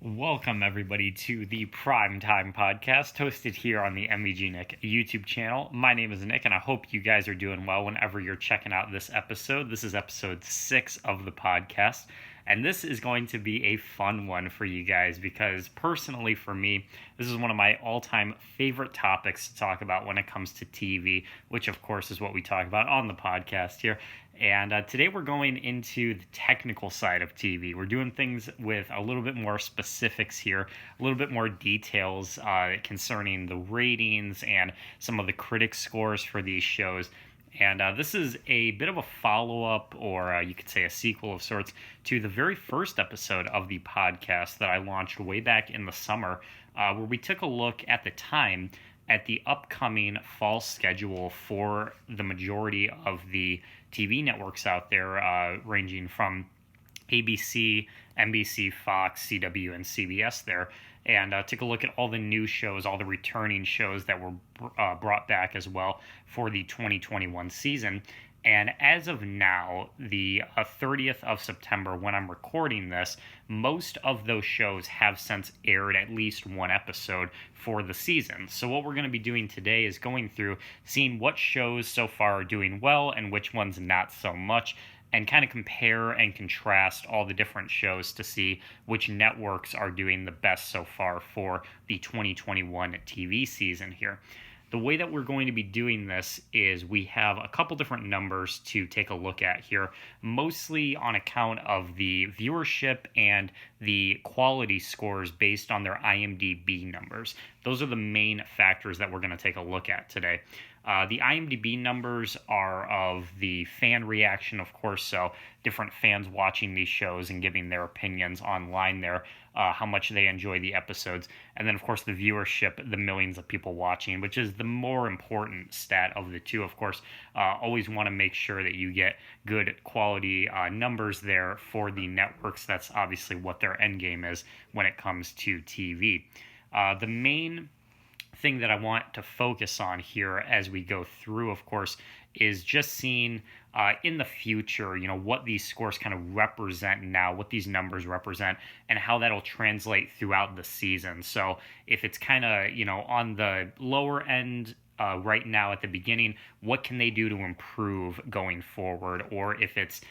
Welcome, everybody, to the Primetime Podcast, hosted here on the MEG Nick YouTube channel. My name is Nick, and I hope you guys are doing well whenever you're checking out this episode. This is episode 6 of the podcast, and this is going to be a fun one for you guys because, personally, for me, this is one of my all-time favorite topics to talk about when it comes to TV, which, of course, is what we talk about on the podcast here. And today we're going into the technical side of TV. We're doing things with a little bit more specifics here, a little bit more details concerning the ratings and some of the critic scores for these shows. And this is a bit of a follow-up, or you could say a sequel of sorts, to the very first episode of the podcast that I launched way back in the summer, where we took a look at the time at the upcoming fall schedule for the majority of the TV networks out there, ranging from ABC, NBC, Fox, CW, and CBS there, and took a look at all the new shows, all the returning shows that were brought back as well for the 2021 season. And as of now, the 30th of September, when I'm recording this, most of those shows have since aired at least one episode for the season. So what we're going to be doing today is going through, seeing what shows so far are doing well and which ones not so much, and kind of compare and contrast all the different shows to see which networks are doing the best so far for the 2021 TV season here. The way that we're going to be doing this is we have a couple different numbers to take a look at here, mostly on account of the viewership and the quality scores based on their IMDb numbers. Those are the main factors that we're going to take a look at today. The IMDb numbers are of the fan reaction, of course, so different fans watching these shows and giving their opinions online there, how much they enjoy the episodes. And then, of course, the viewership, the millions of people watching, which is the more important stat of the two, of course. Always want to make sure that you get good quality numbers there for the networks. That's obviously what their end game is when it comes to TV. The main thing that I want to focus on here as we go through, of course, is just seeing in the future, what these scores kind of represent now, what these numbers represent, and how that'll translate throughout the season. So if it's kind of, on the lower end right now at the beginning, what can they do to improve going forward? Or if it's,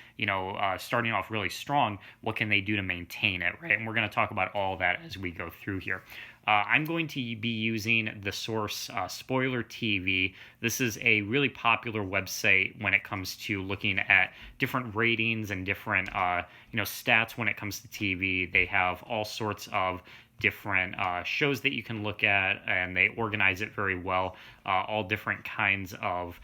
starting off really strong, what can they do to maintain it, right? And we're going to talk about all that as we go through here. I'm going to be using the source Spoiler TV. This is a really popular website when it comes to looking at different ratings and different, stats when it comes to TV. They have all sorts of different shows that you can look at, and they organize it very well. All different kinds of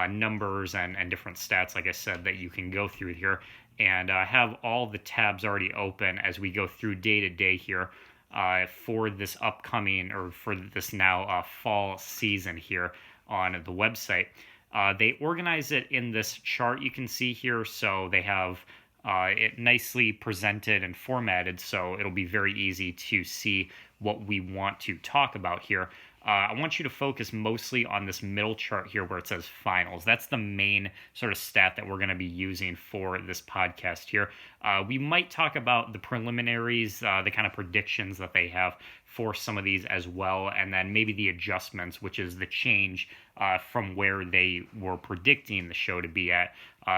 numbers and different stats, like I said, that you can go through here. And have all the tabs already open as we go through day to day here. For this upcoming, or for this now fall season here on the website. They organize it in this chart you can see here, so they have it nicely presented and formatted, so it'll be very easy to see what we want to talk about here. I want you to focus mostly on this middle chart here where it says finals. That's the main sort of stat that we're going to be using for this podcast here. We might talk about the preliminaries, the kind of predictions that they have for some of these as well, and then maybe the adjustments, which is the change from where they were predicting the show to be at.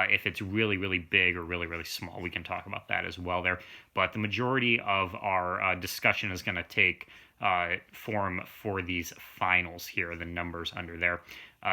If it's really, really big or really, really small, we can talk about that as well there. But the majority of our discussion is going to take form for these finals here, the numbers under there.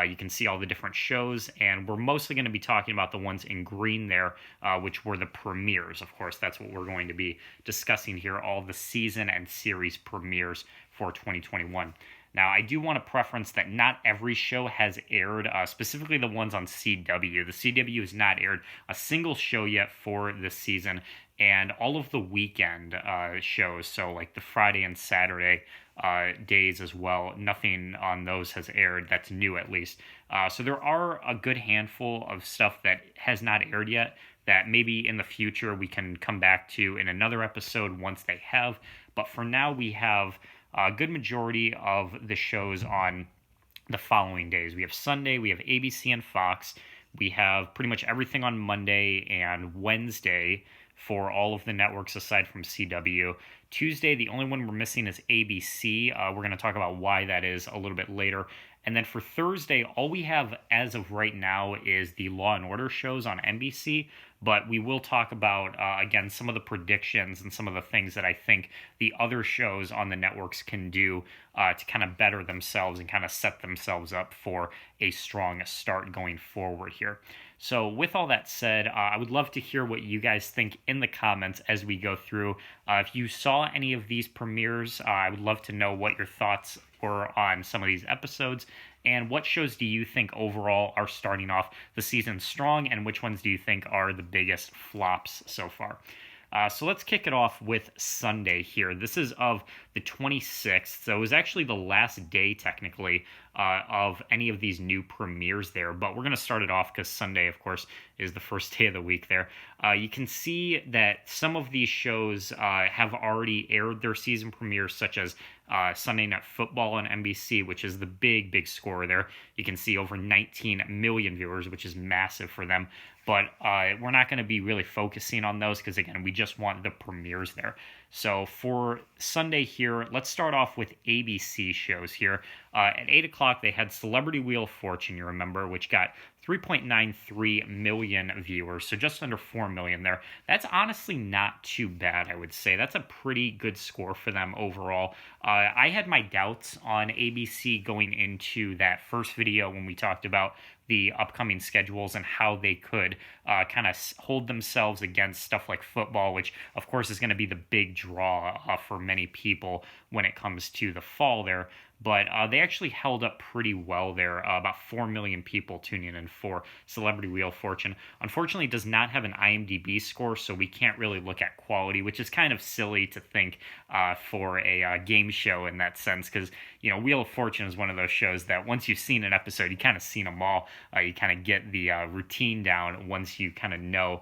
You can see all the different shows, and we're mostly going to be talking about the ones in green there, which were the premieres. Of course, that's what we're going to be discussing here, all the season and series premieres for 2021. Now, I do want to preference that not every show has aired, specifically the ones on CW. The CW has not aired a single show yet for this season, and all of the weekend shows, so like the Friday and Saturday days as well, nothing on those has aired. That's new, at least. So there are a good handful of stuff that has not aired yet that maybe in the future we can come back to in another episode once they have. But for now, we have a good majority of the shows on the following days. We have Sunday, we have ABC and Fox. We have pretty much everything on Monday and Wednesday for all of the networks aside from CW. Tuesday, the only one we're missing is ABC. We're going to talk about why that is a little bit later. And then for Thursday, all we have as of right now is the Law and Order shows on NBC. But we will talk about, again, some of the predictions and some of the things that I think the other shows on the networks can do to kind of better themselves and kind of set themselves up for a strong start going forward here. So with all that said, I would love to hear what you guys think in the comments as we go through. If you saw any of these premieres, I would love to know what your thoughts were on some of these episodes. And what shows do you think overall are starting off the season strong, and which ones do you think are the biggest flops so far? So let's kick it off with Sunday here. This is of the 26th, so it was actually the last day, technically, of any of these new premieres there. But we're going to start it off because Sunday, of course, is the first day of the week there. You can see that some of these shows have already aired their season premieres, such as Sunday Night Football on NBC, which is the big score there. You can see over 19 million viewers, which is massive for them. But we're not going to be really focusing on those because, again, we just want the premieres there. So for Sunday here, let's start off with ABC shows here. At 8 o'clock, they had Celebrity Wheel of Fortune, you remember, which got 3.93 million viewers, so just under 4 million there. That's honestly not too bad, I would say. That's a pretty good score for them overall. I had my doubts on ABC going into that first video when we talked about the upcoming schedules and how they could kind of hold themselves against stuff like football, which of course is going to be the big draw for many people when it comes to the fall there. But they actually held up pretty well there. About 4 million people tuning in for Celebrity Wheel of Fortune. Unfortunately, it does not have an IMDb score, so we can't really look at quality, which is kind of silly to think for a game show in that sense, because, you know, Wheel of Fortune is one of those shows that once you've seen an episode, you kind of seen them all. You kind of get the routine down once you kind of know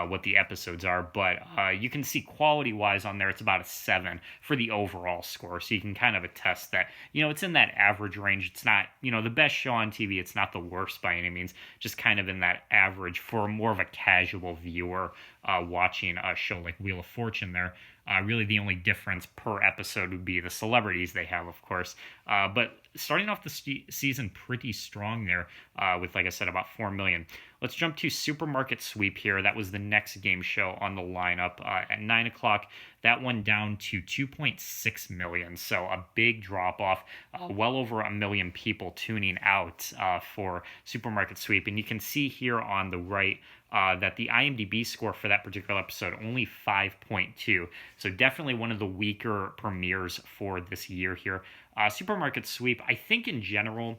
what the episodes are, but you can see quality-wise on there, it's about a 7 for the overall score, so you can kind of attest that, you know, it's in that average range. It's not, you know, the best show on TV, it's not the worst by any means, just kind of in that average for more of a casual viewer watching a show like Wheel of Fortune there. Really the only difference per episode would be the celebrities they have, of course, but starting off the season pretty strong there with, like I said, about 4 million. Let's jump to Supermarket Sweep here. That was the next game show on the lineup at 9 o'clock. That one down to 2.6 million, so a big drop-off. Well over 1 million people tuning out for Supermarket Sweep. And you can see here on the right that the IMDb score for that particular episode, only 5.2. So definitely one of the weaker premieres for this year here. Supermarket Sweep, I think in general,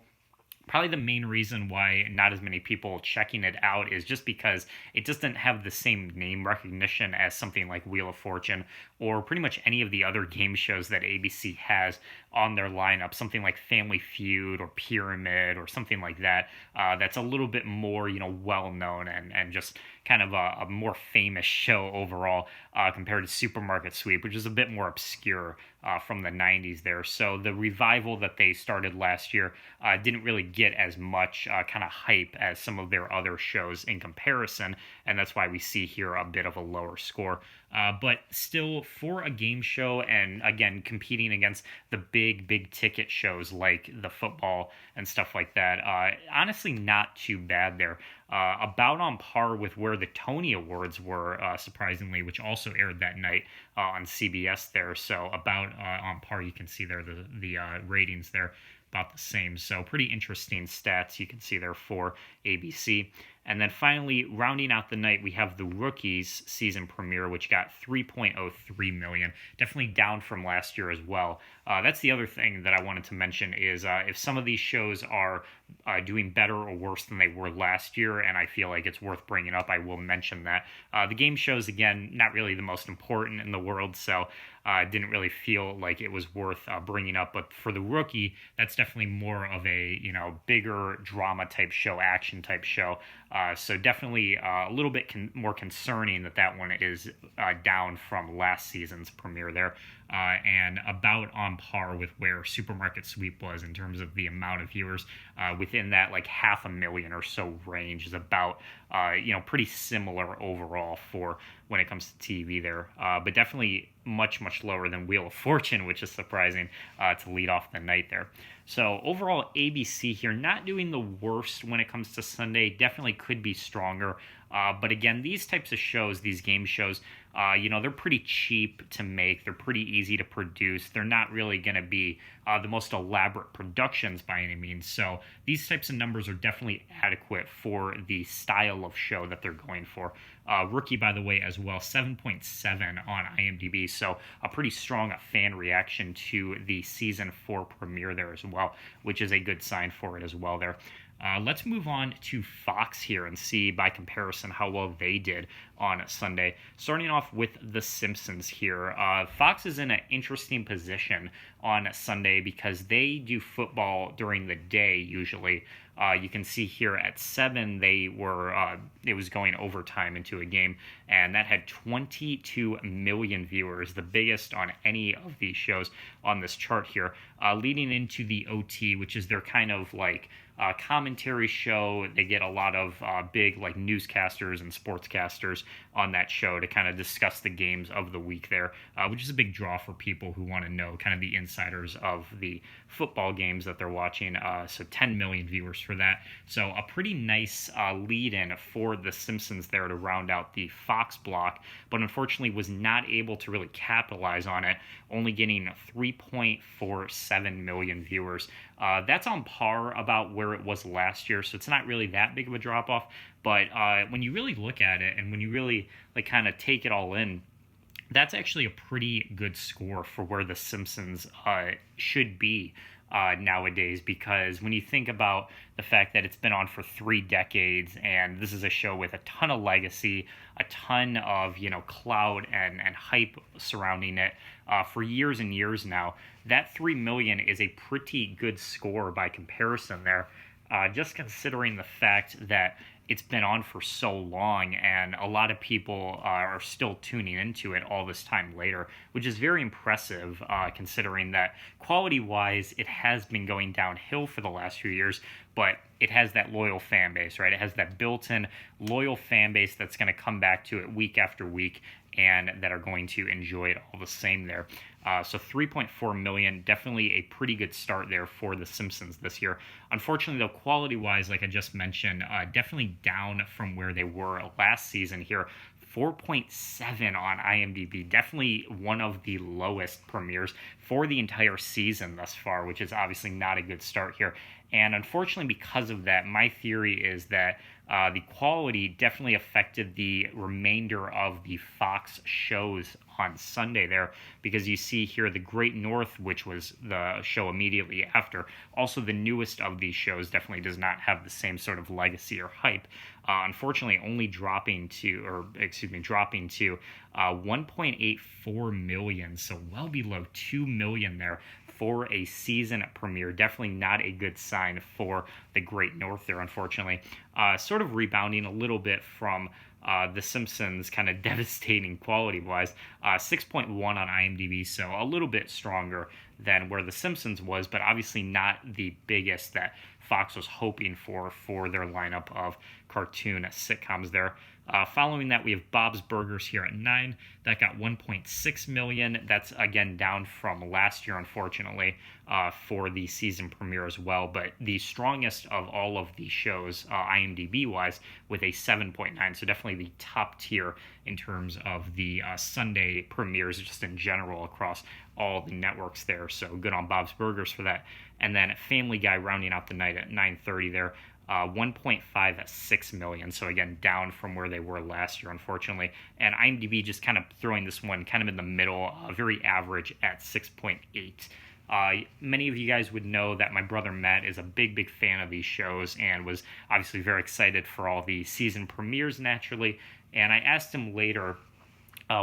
probably the main reason why not as many people checking it out is just because it doesn't have the same name recognition as something like Wheel of Fortune or pretty much any of the other game shows that ABC has on their lineup, something like Family Feud or Pyramid or something like that, that's a little bit more, you know, well-known and just kind of a more famous show overall compared to Supermarket Sweep, which is a bit more obscure from the 90s there. So the revival that they started last year didn't really get as much kind of hype as some of their other shows in comparison, and that's why we see here a bit of a lower score. But still, for a game show, and again, competing against the big ticket shows like the football and stuff like that, honestly not too bad there. About on par with where the Tony Awards were, surprisingly, which also aired that night on CBS there. So about on par, you can see there the ratings there about the same. So pretty interesting stats you can see there for ABC. And then finally, rounding out the night, we have the Rookies season premiere, which got 3.03 million. Definitely down from last year as well. That's the other thing that I wanted to mention is if some of these shows are doing better or worse than they were last year, and I feel like it's worth bringing up, I will mention that. The game shows, again, not really the most important in the world, so didn't really feel like it was worth bringing up. But for the Rookie, that's definitely more of a, you know, bigger drama type show, action type show. So definitely a little bit more concerning that one is down from last season's premiere there. and about on par with where Supermarket Sweep was in terms of the amount of viewers. Within that, like 500,000 or so range is about, pretty similar overall for when it comes to TV there. But definitely much, much lower than Wheel of Fortune, which is surprising to lead off the night there. So overall, ABC here not doing the worst when it comes to Sunday. Definitely could be stronger. But again, these types of shows, these game shows, they're pretty cheap to make. They're pretty easy to produce. They're not really going to be the most elaborate productions by any means. So these types of numbers are definitely adequate for the style of show that they're going for. Rookie, by the way, as well, 7.7 on IMDb. So a pretty strong fan reaction to the season 4 premiere there as well, which is a good sign for it as well there. Let's move on to Fox here and see by comparison how well they did on Sunday. Starting off with The Simpsons here. Fox is in an interesting position on Sunday because they do football during the day usually. You can see here at 7 it was going overtime into a game, and that had 22 million viewers, the biggest on any of these shows on this chart here, leading into the OT, which is their kind of like commentary show. They get a lot of big like newscasters and sportscasters on that show to kind of discuss the games of the week there, which is a big draw for people who want to know kind of the insiders of the football games that they're watching. So 10 million viewers for that. So a pretty nice lead-in for The Simpsons there to round out the Fox block, but unfortunately was not able to really capitalize on it, only getting 3.47 million viewers. That's on par about where it was last year, so it's not really that big of a drop-off. But when you really look at it and when you really like kind of take it all in, that's actually a pretty good score for where The Simpsons should be nowadays, because when you think about the fact that it's been on for 3 decades and this is a show with a ton of legacy, a ton of clout and hype surrounding it for years and years now, that 3 million is a pretty good score by comparison there, just considering the fact that it's been on for so long and a lot of people are still tuning into it all this time later, which is very impressive considering that quality-wise it has been going downhill for the last few years, but it has that loyal fan base, right? It has that built-in loyal fan base that's going to come back to it week after week and that are going to enjoy it all the same there. So 3.4 million, definitely a pretty good start there for The Simpsons this year. Unfortunately, though, quality-wise, like I just mentioned, definitely down from where they were last season here. 4.7 on IMDb, definitely one of the lowest premieres for the entire season thus far, which is obviously not a good start here. And unfortunately, because of that, my theory is that the quality definitely affected the remainder of the Fox shows on Sunday there, because you see here The Great North, which was the show immediately after, also the newest of these shows, definitely does not have the same sort of legacy or hype. Unfortunately, only dropping to 1.84 million, so well below 2 million there for a season premiere. Definitely not a good sign for The Great North there, unfortunately. Sort of rebounding a little bit from The Simpsons' kind of devastating quality-wise. 6.1 on IMDb, so a little bit stronger than where The Simpsons was, but obviously not the biggest that Fox was hoping for their lineup of cartoon sitcoms there. Following that, we have Bob's Burgers here at 9. That got 1.6 million. That's, again, down from last year, unfortunately, for the season premiere as well. But the strongest of all of the shows, IMDb-wise, with a 7.9. So definitely the top tier in terms of the Sunday premieres, just in general, across all the networks there. So good on Bob's Burgers for that. And then Family Guy rounding out the night at 9:30 there. 1.56 million, so again down from where they were last year, unfortunately. And IMDb just kind of throwing this one kind of in the middle, very average at 6.8. Many of you guys would know that my brother Matt is a big fan of these shows and was obviously very excited for all the season premieres naturally, and I asked him later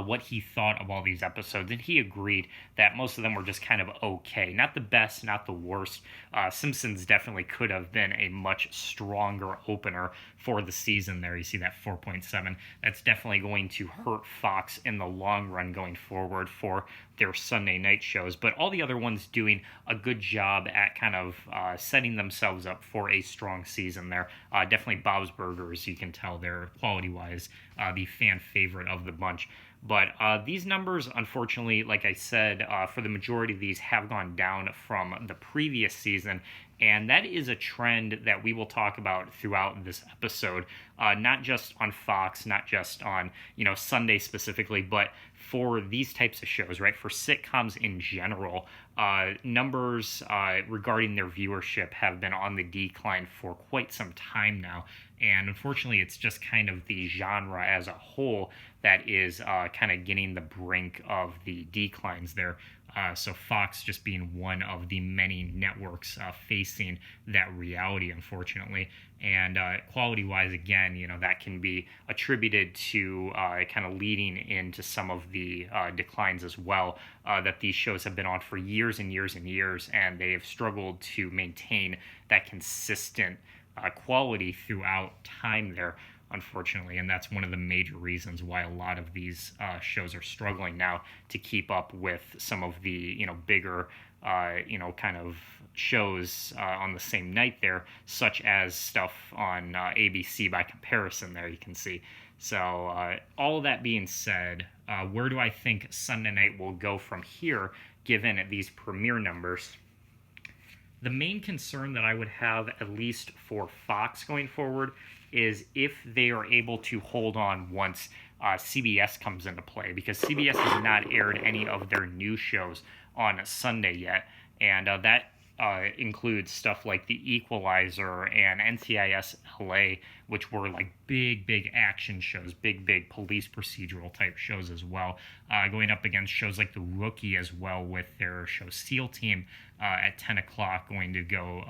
what he thought of all these episodes, and he agreed that most of them were just kind of okay. Not the best, not the worst. Simpsons definitely could have been a much stronger opener for the season there. You see that 4.7. That's definitely going to hurt Fox in the long run going forward for their Sunday night shows, but all the other ones doing a good job at kind of setting themselves up for a strong season there. Definitely Bob's Burgers, you can tell they're quality-wise the fan favorite of the bunch. But these numbers, unfortunately, like I said, for the majority of these have gone down from the previous season. And that is a trend that we will talk about throughout this episode, not just on Fox, not just on, Sunday specifically, but for these types of shows, right? For sitcoms in general, numbers regarding their viewership have been on the decline for quite some time now. And unfortunately, it's just kind of the genre as a whole that is kind of getting the brink of the declines there. So Fox just being one of the many networks facing that reality, unfortunately. And quality-wise, again, that can be attributed to kind of leading into some of the declines as well, that these shows have been on for years and years and years, and they have struggled to maintain that consistent quality throughout time there, unfortunately. And that's one of the major reasons why a lot of these shows are struggling now to keep up with some of the, bigger, kind of shows on the same night there, such as stuff on ABC by comparison there, you can see. So all of that being said, where do I think Sunday night will go from here, given these premiere numbers? The main concern that I would have, at least for Fox going forward, is if they are able to hold on once CBS comes into play, because CBS has not aired any of their new shows on Sunday yet, and that includes stuff like The Equalizer and NCIS LA, which were like big action shows, big police procedural type shows as well, going up against shows like The Rookie as well, with their show SEAL Team at 10 o'clock, going to go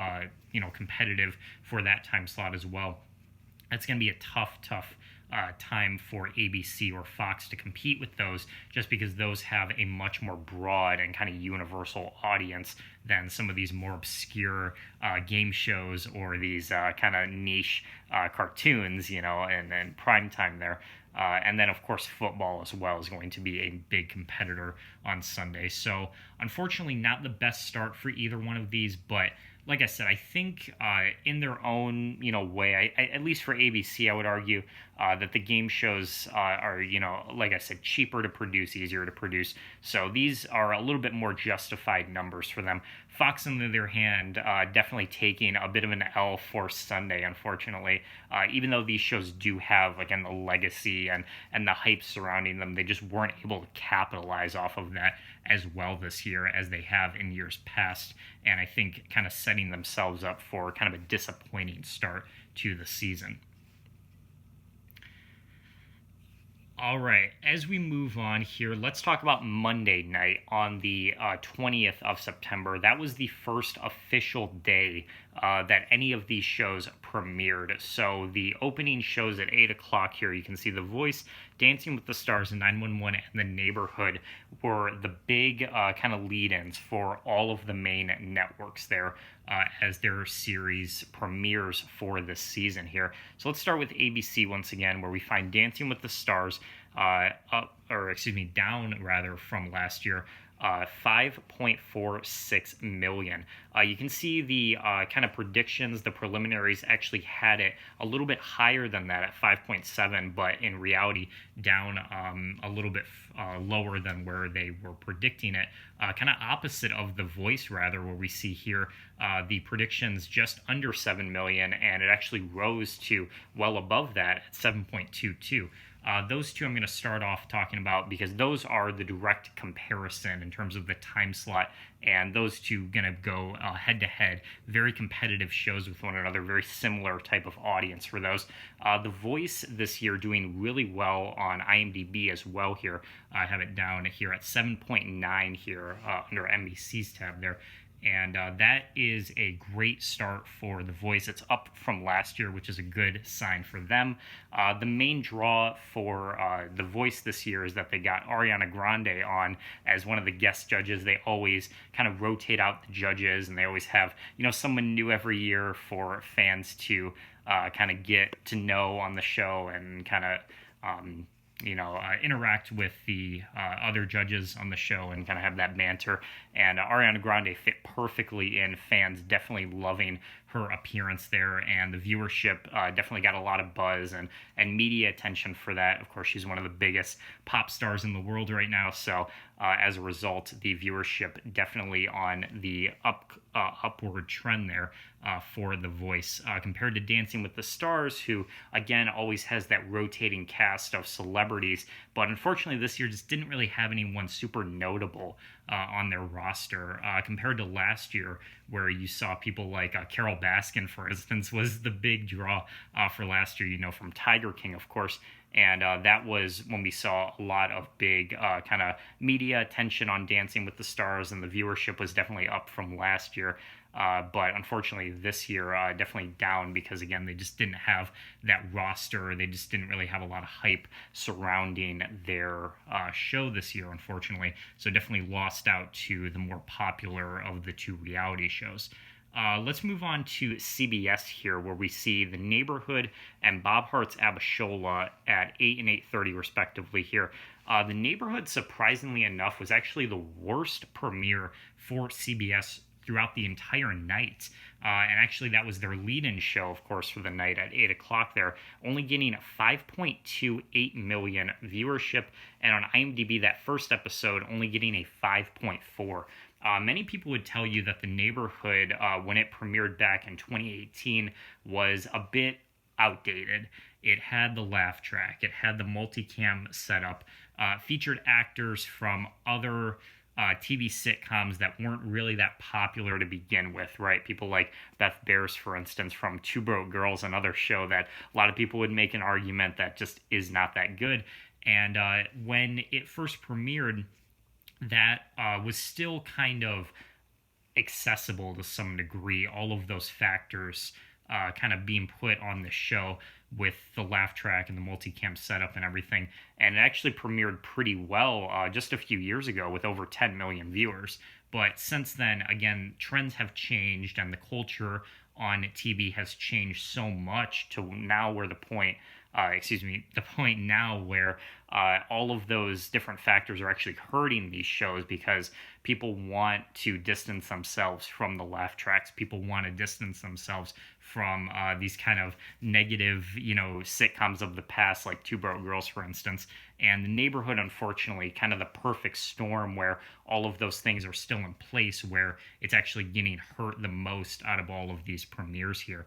competitive for that time slot as well. That's going to be a tough time for ABC or Fox to compete with those, just because those have a much more broad and kind of universal audience than some of these more obscure game shows or these kind of niche cartoons, and prime time there. And then, of course, football as well is going to be a big competitor on Sunday. So, unfortunately, not the best start for either one of these, but like I said, I think in their own, way, at least for ABC, I would argue that the game shows are, like I said, cheaper to produce, easier to produce. So these are a little bit more justified numbers for them. Fox, on the other hand, definitely taking a bit of an L for Sunday, unfortunately. Even though these shows do have, again, the legacy and the hype surrounding them, they just weren't able to capitalize off of that as well this year as they have in years past. And I think kind of setting themselves up for kind of a disappointing start to the season. All right, as we move on here, let's talk about Monday night on the 20th of September. That was the first official day that any of these shows premiered. So the opening shows at 8 o'clock here, you can see The Voice, Dancing with the Stars, 911, and The Neighborhood were the big kind of lead-ins for all of the main networks there as their series premieres for this season here. So let's start with ABC once again, where we find Dancing with the Stars down rather from last year, 5.46 million. You can see the kind of predictions, the preliminaries actually had it a little bit higher than that at 5.7, but in reality down a little bit lower than where they were predicting it. Kind of opposite of The Voice, rather, where we see here the predictions just under 7 million, and it actually rose to well above that at 7.22. Those two I'm going to start off talking about because those are the direct comparison in terms of the time slot, and those two going to go head-to-head. Very competitive shows with one another, very similar type of audience for those. The Voice this year doing really well on IMDb as well here. I have it down here at 7.9 here under NBC's tab there. And that is a great start for The Voice. It's up from last year, which is a good sign for them. The main draw for The Voice this year is that they got Ariana Grande on as one of the guest judges. They always kind of rotate out the judges, and they always have, someone new every year for fans to kind of get to know on the show and kind of interact with the other judges on the show and kind of have that banter. And Ariana Grande fit perfectly in. Fans definitely loving her appearance there, and the viewership definitely got a lot of buzz and media attention for that. Of course, she's one of the biggest pop stars in the world right now, so as a result, the viewership definitely on the upward trend there for The Voice, compared to Dancing with the Stars, who again always has that rotating cast of celebrities, but unfortunately this year just didn't really have anyone super notable on their roster compared to last year, where you saw people like Carol Baskin, for instance, was the big draw for last year, from Tiger King, of course. And that was when we saw a lot of big kind of media attention on Dancing with the Stars, and the viewership was definitely up from last year. But unfortunately, this year definitely down because, again, they just didn't have that roster. They just didn't really have a lot of hype surrounding their show this year, unfortunately. So definitely lost out to the more popular of the two reality shows. Let's move on to CBS here, where we see The Neighborhood and Bob Hart's Abishola at 8 and 8:30 respectively here. The Neighborhood, surprisingly enough, was actually the worst premiere for CBS throughout the entire night. And actually, that was their lead-in show, of course, for the night at 8 o'clock there, only getting 5.28 million viewership. And on IMDb, that first episode only getting a 5.4. Many people would tell you that The Neighborhood, when it premiered back in 2018, was a bit outdated. It had the laugh track, it had the multicam setup, featured actors from other TV sitcoms that weren't really that popular to begin with, right? People like Beth Bears, for instance, from Two Broke Girls, another show that a lot of people would make an argument that just is not that good. And when it first premiered, that was still kind of accessible to some degree, all of those factors kind of being put on the show with the laugh track and the multicam setup and everything. And it actually premiered pretty well just a few years ago with over 10 million viewers. But since then, again, trends have changed and the culture on TV has changed so much to now where the point now where all of those different factors are actually hurting these shows because people want to distance themselves from the laugh tracks. People want to distance themselves from these kind of negative, sitcoms of the past, like Two Broke Girls, for instance. And The Neighborhood, unfortunately, kind of the perfect storm where all of those things are still in place, where it's actually getting hurt the most out of all of these premieres here.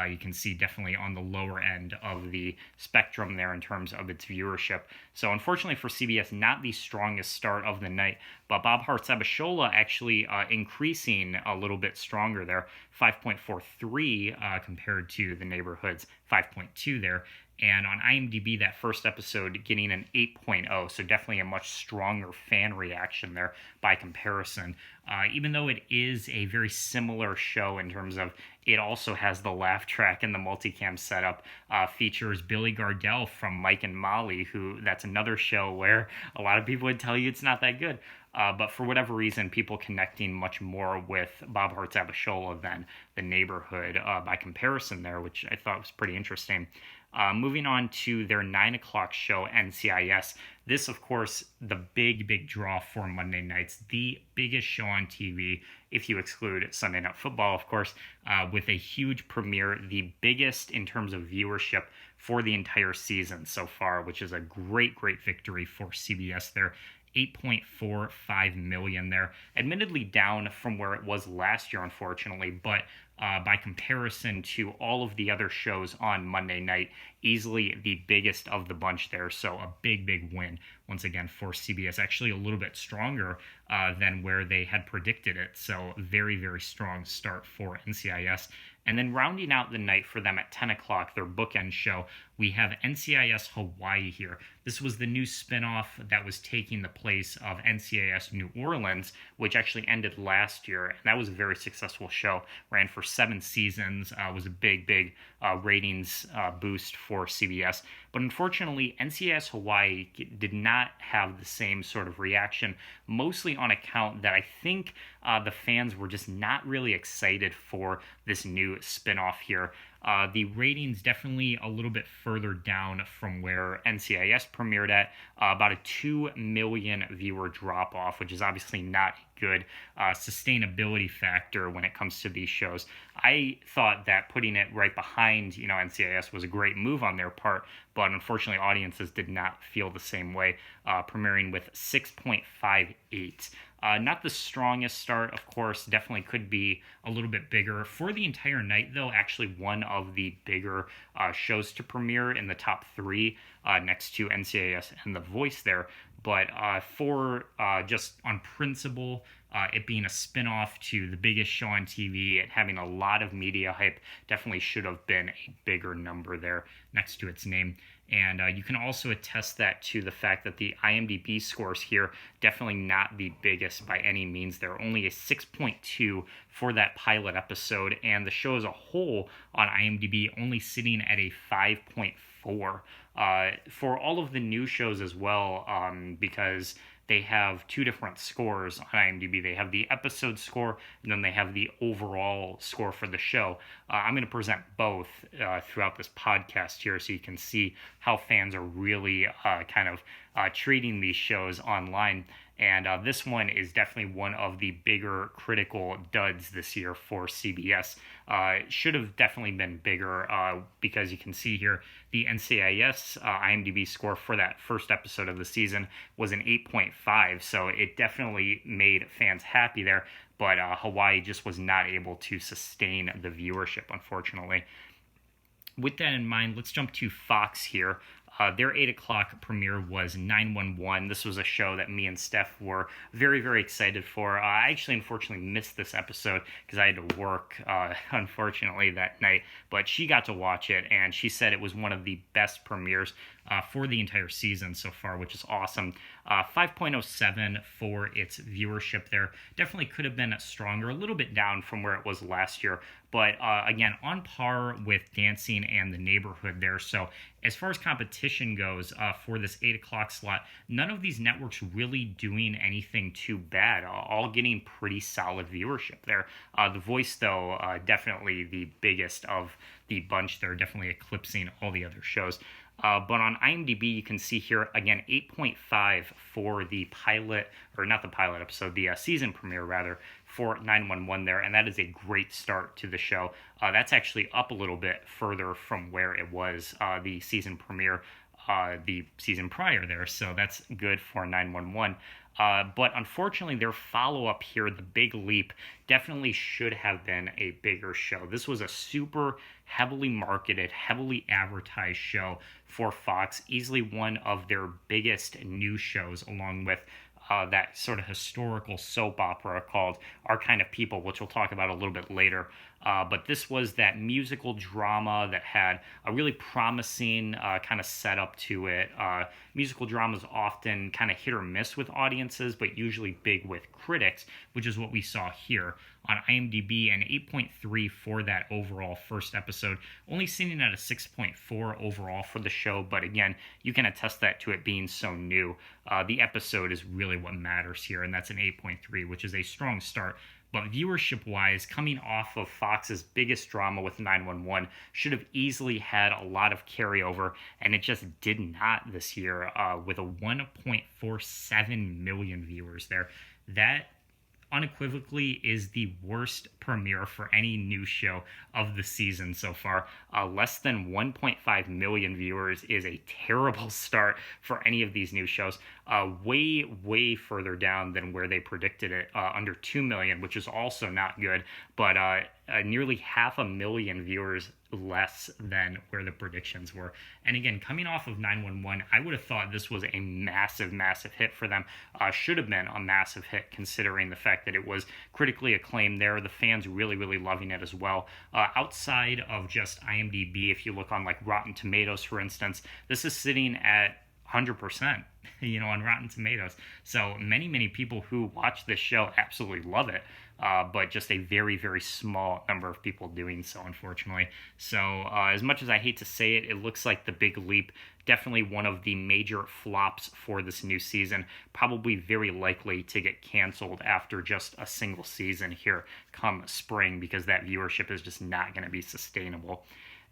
You can see definitely on the lower end of the spectrum there in terms of its viewership. So unfortunately for CBS, not the strongest start of the night, but Bob Hart's Abishola actually increasing a little bit stronger there, 5.43 compared to The Neighborhood's 5.2 there. And on IMDb, that first episode getting an 8.0, so definitely a much stronger fan reaction there by comparison. Even though it is a very similar show in terms of it also has the laugh track and the multicam setup, features Billy Gardell from Mike and Molly, that's another show where a lot of people would tell you it's not that good. But for whatever reason, people connecting much more with Bob Hart's Abishola than The Neighborhood by comparison there, which I thought was pretty interesting. Moving on to their 9 o'clock show, NCIS. This, of course, the big draw for Monday nights. The biggest show on TV, if you exclude Sunday Night Football, of course, with a huge premiere. The biggest in terms of viewership for the entire season so far, which is a great victory for CBS there. 8.45 million there. Admittedly down from where it was last year, unfortunately, but by comparison to all of the other shows on Monday night, easily the biggest of the bunch there. So a big win, once again, for CBS. Actually a little bit stronger than where they had predicted it. So very strong start for NCIS. And then rounding out the night for them at 10 o'clock, their bookend show, we have NCIS Hawaii here. This was the new spinoff that was taking the place of NCIS New Orleans, which actually ended last year. And that was a very successful show. Ran for 7 seasons, was a big ratings boost for CBS. But unfortunately, NCIS Hawaii did not have the same sort of reaction, mostly on account that I think the fans were just not really excited for this new spinoff here. The ratings definitely a little bit further down from where NCIS premiered at, about a 2 million viewer drop off, which is obviously not good sustainability factor when it comes to these shows. I thought that putting it right behind, NCIS was a great move on their part, but unfortunately, audiences did not feel the same way, premiering with 6.58. Not the strongest start, of course, definitely could be a little bit bigger. For the entire night, though, actually one of the bigger shows to premiere in the top three, next to NCIS and The Voice there. But for just on principle, it being a spinoff to the biggest show on TV, it having a lot of media hype, definitely should have been a bigger number there next to its name. And you can also attest that to the fact that the IMDb scores here, definitely not the biggest by any means. They're only a 6.2 for that pilot episode, and the show as a whole on IMDb only sitting at a 5.4. For all of the new shows as well, because they have two different scores on IMDb. They have the episode score, and then they have the overall score for the show. I'm going to present both throughout this podcast here so you can see how fans are really treating these shows online. And this one is definitely one of the bigger critical duds this year for CBS. Should have definitely been bigger because you can see here the NCIS IMDb score for that first episode of the season was an 8.5. So it definitely made fans happy there. But Hawaii just was not able to sustain the viewership, unfortunately. With that in mind, let's jump to Fox here. Their 8 o'clock premiere was 911. This was a show that me and Steph were very, very excited for. I actually, unfortunately, missed this episode because I had to work, unfortunately, that night. But she got to watch it, and she said it was one of the best premieres for the entire season so far, which is awesome. 5.07 for its viewership there. Definitely could have been stronger, a little bit down from where it was last year. But again, on par with Dancing and The Neighborhood there. So as far as competition goes for this 8 o'clock slot, none of these networks really doing anything too bad, all getting pretty solid viewership there. The Voice, though, definitely the biggest of the bunch there, definitely eclipsing all the other shows. But on IMDb, you can see here, again, 8.5 for the pilot, or not the pilot episode, the season premiere, rather, for 911 there, and that is a great start to the show. That's actually up a little bit further from where it was the season premiere the season prior there, so that's good for 911. But unfortunately, their follow-up here, The Big Leap, definitely should have been a bigger show. This was a super heavily marketed, heavily advertised show for Fox, easily one of their biggest news shows, along with that sort of historical soap opera called Our Kind of People, which we'll talk about a little bit later. But this was that musical drama that had a really promising kind of setup to it. Musical dramas often kind of hit or miss with audiences, but usually big with critics, which is what we saw here. On IMDb, an 8.3 for that overall first episode, only sitting at a 6.4 overall for the show, but again, you can attest that to it being so new. The episode is really what matters here, and that's an 8.3, which is a strong start. But viewership-wise, coming off of Fox's biggest drama with 911, should have easily had a lot of carryover, and it just did not this year, with a 1.47 million viewers there. That unequivocally is the worst premiere for any new show of the season so far. Less than 1.5 million viewers is a terrible start for any of these new shows. Way further down than where they predicted it, under 2 million, which is also not good, but nearly 500,000 viewers less than where the predictions were. And again, coming off of 911, I would have thought this was a massive hit for them. Should have been a massive hit considering the fact that it was critically acclaimed there. The fans really loving it as well. Outside of just IMDb, if you look on like Rotten Tomatoes, for instance, this is sitting at 100%, on Rotten Tomatoes. So many people who watch this show absolutely love it, but just a very small number of people doing so, unfortunately. So as much as I hate to say it, it looks like The Big Leap, definitely one of the major flops for this new season, probably very likely to get canceled after just a single season here come spring, because that viewership is just not going to be sustainable.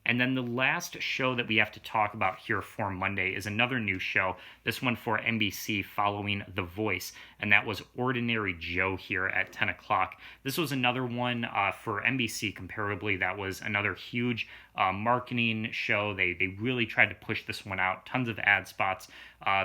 And then the last show that we have to talk about here for Monday is another new show, this one for NBC following The Voice, and that was Ordinary Joe here at 10 o'clock. This was another one for NBC comparably. That was another huge marketing show. They really tried to push this one out, tons of ad spots.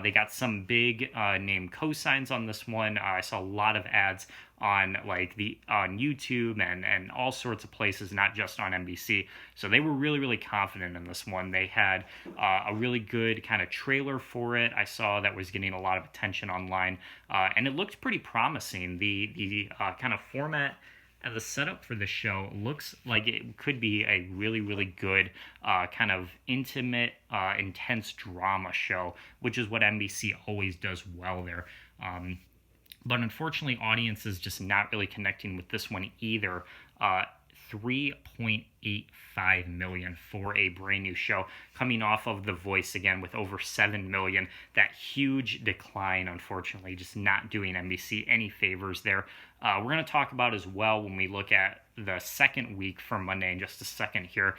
They got some big name cosigns on this one. I saw a lot of ads on on YouTube and all sorts of places, not just on NBC. So they were really confident in this one. They had a really good kind of trailer for it. I saw that was getting a lot of attention online, and it looked pretty promising. The kind of format and the setup for this show looks like it could be a really good kind of intimate, intense drama show, which is what NBC always does well there. But unfortunately, audiences just not really connecting with this one either. 3.85 million for a brand new show, coming off of The Voice again with over 7 million. That huge decline, unfortunately, just not doing NBC any favors there. We're going to talk about as well when we look at the second week for Monday in just a second here.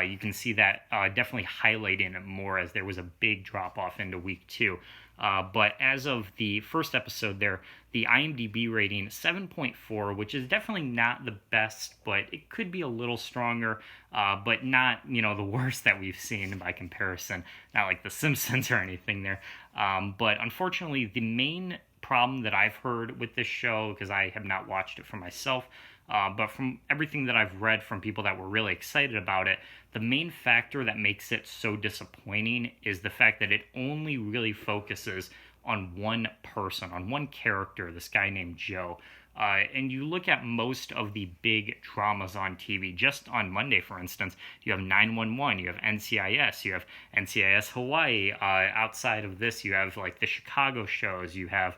You can see that definitely highlighting it more as there was a big drop off into week 2. But as of the first episode there, the IMDb rating 7.4, which is definitely not the best, but it could be a little stronger, but not, the worst that we've seen by comparison. Not like The Simpsons or anything there. But unfortunately, the main problem that I've heard with this show, because I have not watched it for myself, but from everything that I've read from people that were really excited about it, the main factor that makes it so disappointing is the fact that it only really focuses on one person, on one character, this guy named Joe. And you look at most of the big dramas on TV, just on Monday, for instance, you have 911, you have NCIS, you have NCIS Hawaii. Outside of this, you have like the Chicago shows, you have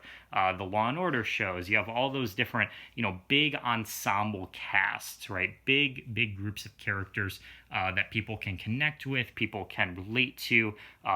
the Law and Order shows, you have all those different, big ensemble casts, right? Big groups of characters that people can connect with, people can relate to,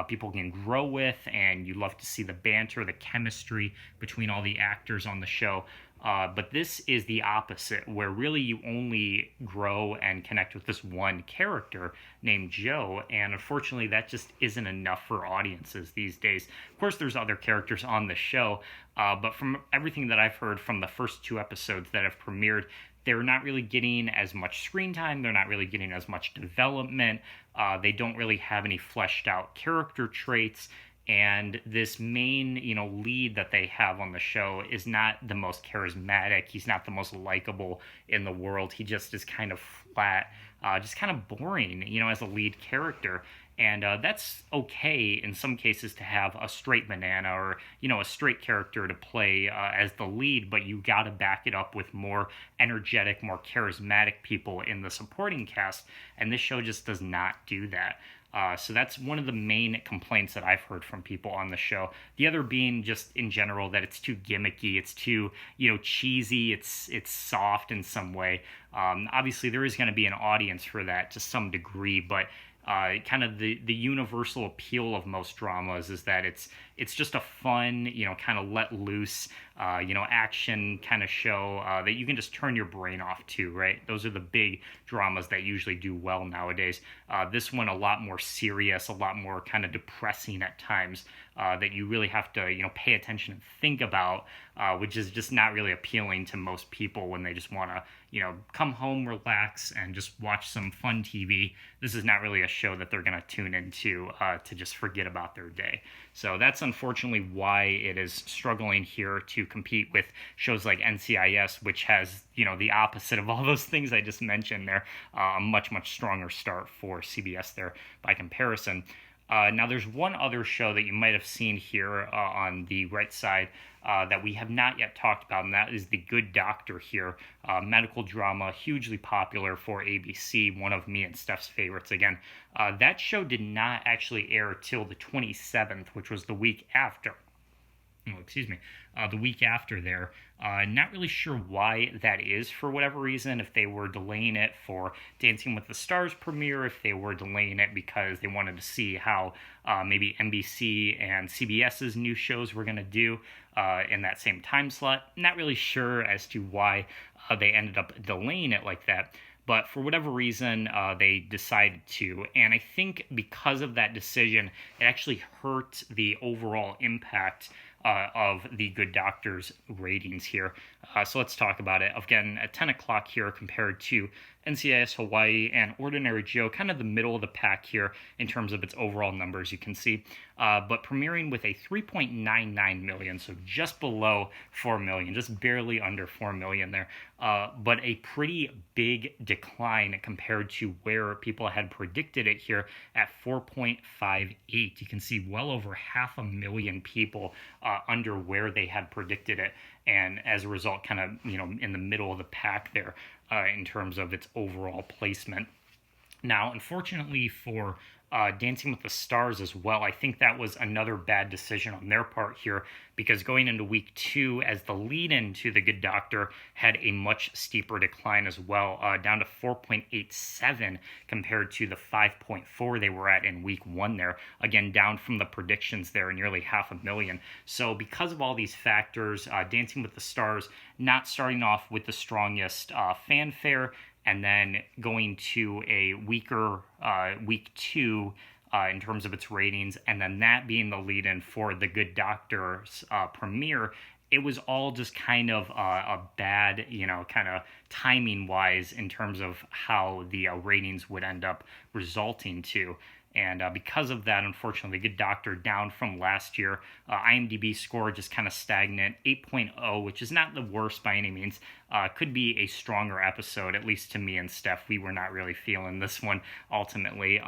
people can grow with, and you love to see the banter, the chemistry between all the actors on the show. But this is the opposite, where really you only grow and connect with this one character named Joe, and unfortunately that just isn't enough for audiences these days. Of course, there's other characters on the show, but from everything that I've heard from the first 2 episodes that have premiered, they're not really getting as much screen time, they're not really getting as much development, they don't really have any fleshed out character traits. And this main, lead that they have on the show is not the most charismatic. He's not the most likable in the world. He just is kind of flat, just kind of boring, as a lead character. And that's okay in some cases to have a straight banana or, a straight character to play as the lead, but you got to back it up with more energetic, more charismatic people in the supporting cast. And this show just does not do that. So that's one of the main complaints that I've heard from people on the show. The other being just in general that it's too gimmicky, it's too, cheesy, it's soft in some way. Obviously there is going to be an audience for that to some degree, but kind of the universal appeal of most dramas is that it's just a fun, kind of let loose, action kind of show that you can just turn your brain off to, right? Those are the big dramas that usually do well nowadays. This one a lot more serious, a lot more kind of depressing at times, that you really have to, pay attention and think about, which is just not really appealing to most people when they just want to, come home, relax, and just watch some fun TV. This is not really a show that they're going to tune into to just forget about their day. So that's unfortunately why it is struggling here to compete with shows like NCIS, which has, the opposite of all those things I just mentioned there, a much stronger start for CBS there by comparison. Now, there's one other show that you might have seen here on the right side that we have not yet talked about, and that is The Good Doctor here. Medical drama, hugely popular for ABC, one of me and Steph's favorites again. That show did not actually air till the 27th, which was the week after. The week after there. Not really sure why that is for whatever reason, if they were delaying it for Dancing with the Stars premiere, if they were delaying it because they wanted to see how maybe NBC and CBS's new shows were going to do in that same time slot. Not really sure as to why they ended up delaying it like that. But for whatever reason, they decided to. And I think because of that decision, it actually hurt the overall impact of the Good Doctor's ratings here. So let's talk about it. Again, at 10 o'clock here compared to NCIS Hawaii and Ordinary Joe, kind of the middle of the pack here in terms of its overall numbers, you can see. But premiering with a 3.99 million, so just below 4 million, just barely under 4 million there. But a pretty big decline compared to where people had predicted it here at 4.58. You can see well over 500,000 people under where they had predicted it. And as a result, kind of, in the middle of the pack there in terms of its overall placement. Now, unfortunately for Dancing with the Stars as well, I think that was another bad decision on their part here, because going into week 2 as the lead-in to The Good Doctor had a much steeper decline as well, down to 4.87 compared to the 5.4 they were at in week 1 there. Again, down from the predictions there, nearly 500,000. So because of all these factors, Dancing with the Stars not starting off with the strongest fanfare, and then going to a weaker week 2 in terms of its ratings, and then that being the lead-in for The Good Doctor's premiere, it was all just kind of a bad, kind of timing-wise in terms of how the ratings would end up resulting to. And because of that, unfortunately, The Good Doctor down from last year. IMDb score just kind of stagnant, 8.0, which is not the worst by any means. Could be a stronger episode, at least to me and Steph. We were not really feeling this one ultimately.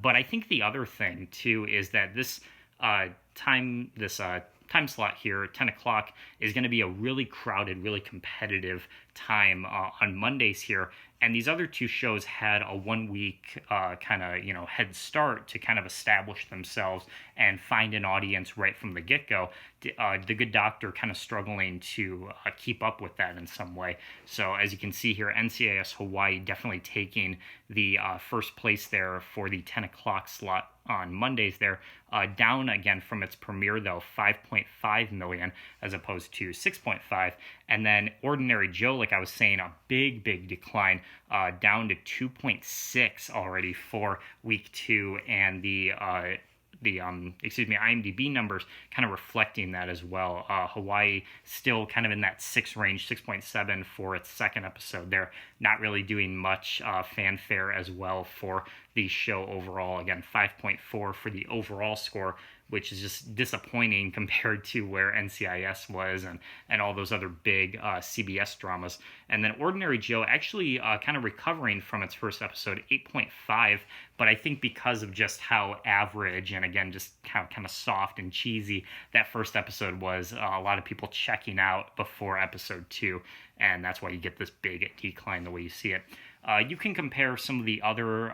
But I think the other thing, too, is that this time slot here at 10 o'clock is going to be a really crowded, really competitive time on Mondays here. And these other two shows had a 1 week kind of, head start to kind of establish themselves and find an audience right from the get-go. The Good Doctor kind of struggling to keep up with that in some way. So as you can see here, NCIS Hawaii definitely taking the first place there for the 10 o'clock slot on Mondays there, down again from its premiere though, 5.5 million as opposed to 6.5. And then Ordinary Joe, like I was saying, a big decline, down to 2.6 already for week 2, and the IMDb numbers kind of reflecting that as well. Hawaii still kind of in that 6 range, 6.7 for its second episode there. Not really doing much fanfare as well for the show overall. Again, 5.4 for the overall score, which is just disappointing compared to where NCIS was and all those other big CBS dramas. And then Ordinary Joe actually kind of recovering from its first episode, 8.5, but I think because of just how average and, again, just how kind of soft and cheesy that first episode was, a lot of people checking out before episode 2, and that's why you get this big decline the way you see it. You can compare some of the other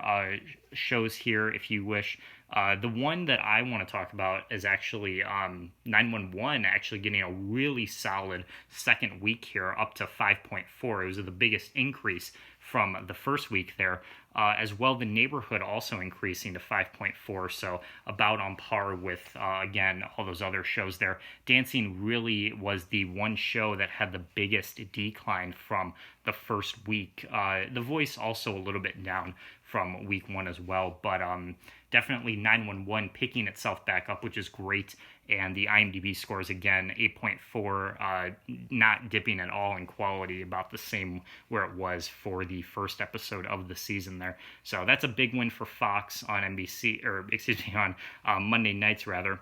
shows here if you wish. The one that I want to talk about is actually 911 actually getting a really solid second week here, up to 5.4. It was the biggest increase from the first week there. As well, The Neighborhood also increasing to 5.4, so about on par with, again, all those other shows there. Dancing really was the one show that had the biggest decline from the first week. The Voice also a little bit down from week 1 as well, but definitely 911 picking itself back up, which is great. And the IMDb scores, again, 8.4, not dipping at all in quality, about the same where it was for the first episode of the season there. So that's a big win for Fox on NBC, or excuse me, on Monday nights rather.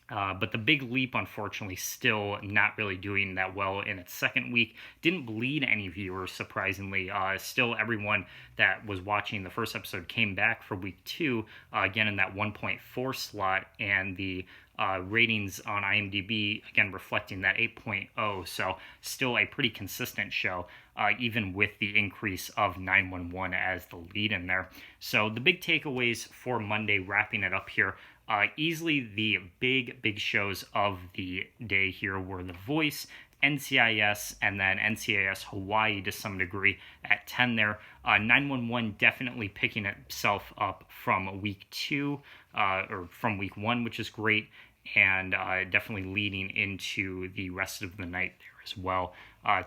But the big leap, unfortunately, still not really doing that well in its second week. Didn't bleed any viewers, surprisingly. Still, everyone that was watching the first episode came back for week 2, again in that 1.4 slot, and the ratings on IMDb, again, reflecting that 8.0, so still a pretty consistent show, even with the increase of 911 as the lead in there. So the big takeaways for Monday, wrapping it up here, easily the big shows of the day here were The Voice, NCIS, and then NCIS Hawaii to some degree at 10 there. 911 definitely picking itself up from week 2, or from week 1, which is great, and definitely leading into the rest of the night there as well,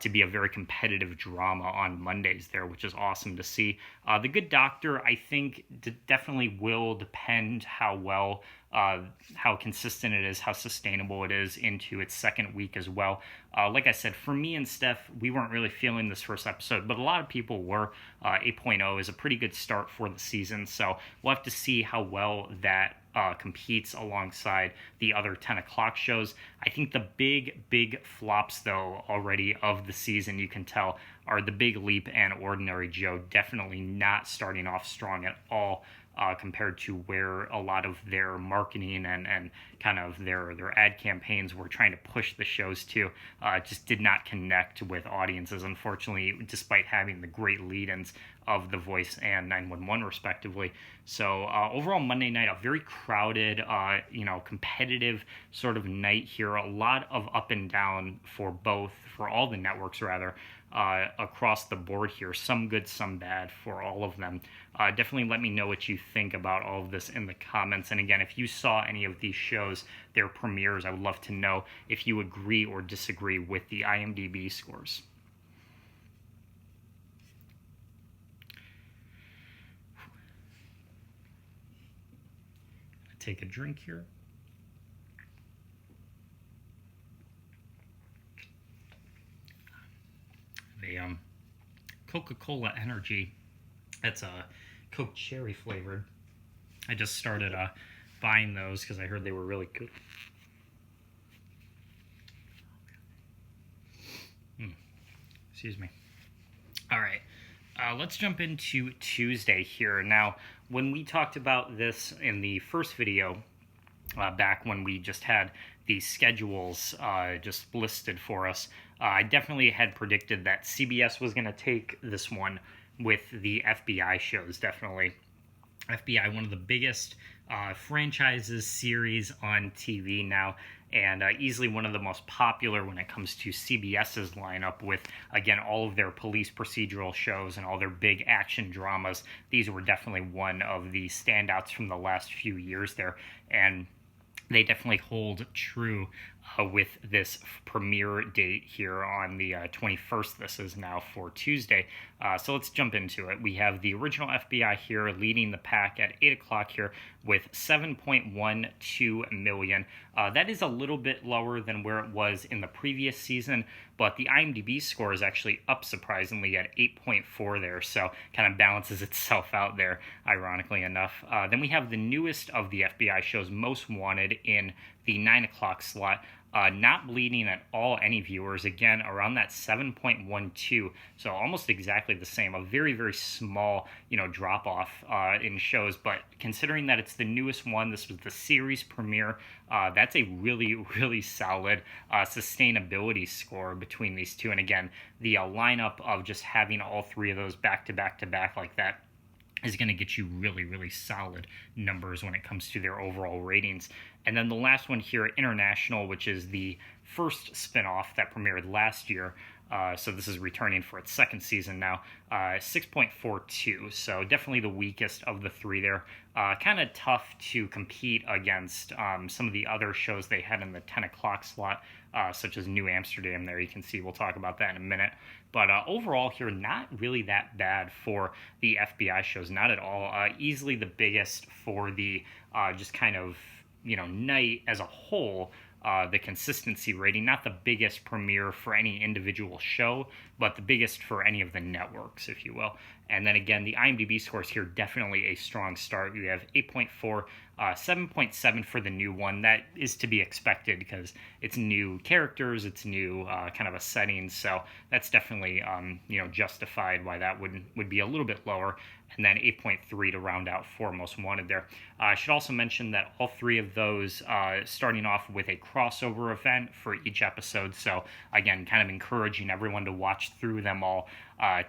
to be a very competitive drama on Mondays there, which is awesome to see. The Good Doctor, I think, definitely will depend how consistent it is, how sustainable it is into its second week as well. Like I said, for me and Steph, we weren't really feeling this first episode, but a lot of people were. 8.0 is a pretty good start for the season, so we'll have to see how well that competes alongside the other 10 o'clock shows. I think the big flops, though, already of the season, you can tell, are The Big Leap and Ordinary Joe. Definitely not starting off strong at all compared to where a lot of their marketing and kind of their ad campaigns were trying to push the shows to. Just did not connect with audiences, unfortunately, despite having the great lead-ins of The Voice and 911 respectively. So overall Monday night, a very crowded, competitive sort of night here. A lot of up and down for all the networks rather, across the board here. Some good, some bad for all of them. Definitely let me know what you think about all of this in the comments. And again, if you saw any of these shows, their premieres, I would love to know if you agree or disagree with the IMDb scores. Take a drink here. The Coca-Cola Energy, that's a Coke cherry flavored. I just started buying those because I heard they were really good. Excuse me. All right. Let's jump into Tuesday here. Now, when we talked about this in the first video, back when we just had the schedules just listed for us, I definitely had predicted that CBS was going to take this one with the FBI shows, definitely. FBI, one of the biggest franchises, series on TV now, and easily one of the most popular when it comes to CBS's lineup with, again, all of their police procedural shows and all their big action dramas. These were definitely one of the standouts from the last few years there, and they definitely hold true with this premiere date here on the 21st. This is now for Tuesday. So let's jump into it. We have the original FBI here leading the pack at 8 o'clock here with 7.12 million. That is a little bit lower than where it was in the previous season, but the IMDb score is actually up surprisingly at 8.4 there, so kind of balances itself out there, ironically enough. Then we have the newest of the FBI shows, Most Wanted, in the 9 o'clock slot. Not bleeding at all any viewers, again around that 7.12, so almost exactly the same. A very, very small drop off in shows, but considering that it's the newest one, this was the series premiere, that's a really, really solid sustainability score between these two. And again, the lineup of just having all three of those back to back to back like that is going to get you really, really solid numbers when it comes to their overall ratings. And then the last one here, International, which is the first spinoff that premiered last year. So this is returning for its second season now, 6.42. So definitely the weakest of the three there. Kind of tough to compete against some of the other shows they had in the 10 o'clock slot, such as New Amsterdam there. You can see, we'll talk about that in a minute. But overall here, not really that bad for the FBI shows, not at all. Easily the biggest for the just kind of, night as a whole. The consistency rating, not the biggest premiere for any individual show, but the biggest for any of the networks, if you will. And then again, the IMDb scores here, definitely a strong start. We have 8.4, 7.7 for the new one. That is to be expected because it's new characters, it's new kind of a setting, so that's definitely justified why that would be a little bit lower. And then 8.3 to round out for Most Wanted there. I should also mention that all three of those starting off with a crossover event for each episode. So again, kind of encouraging everyone to watch through them all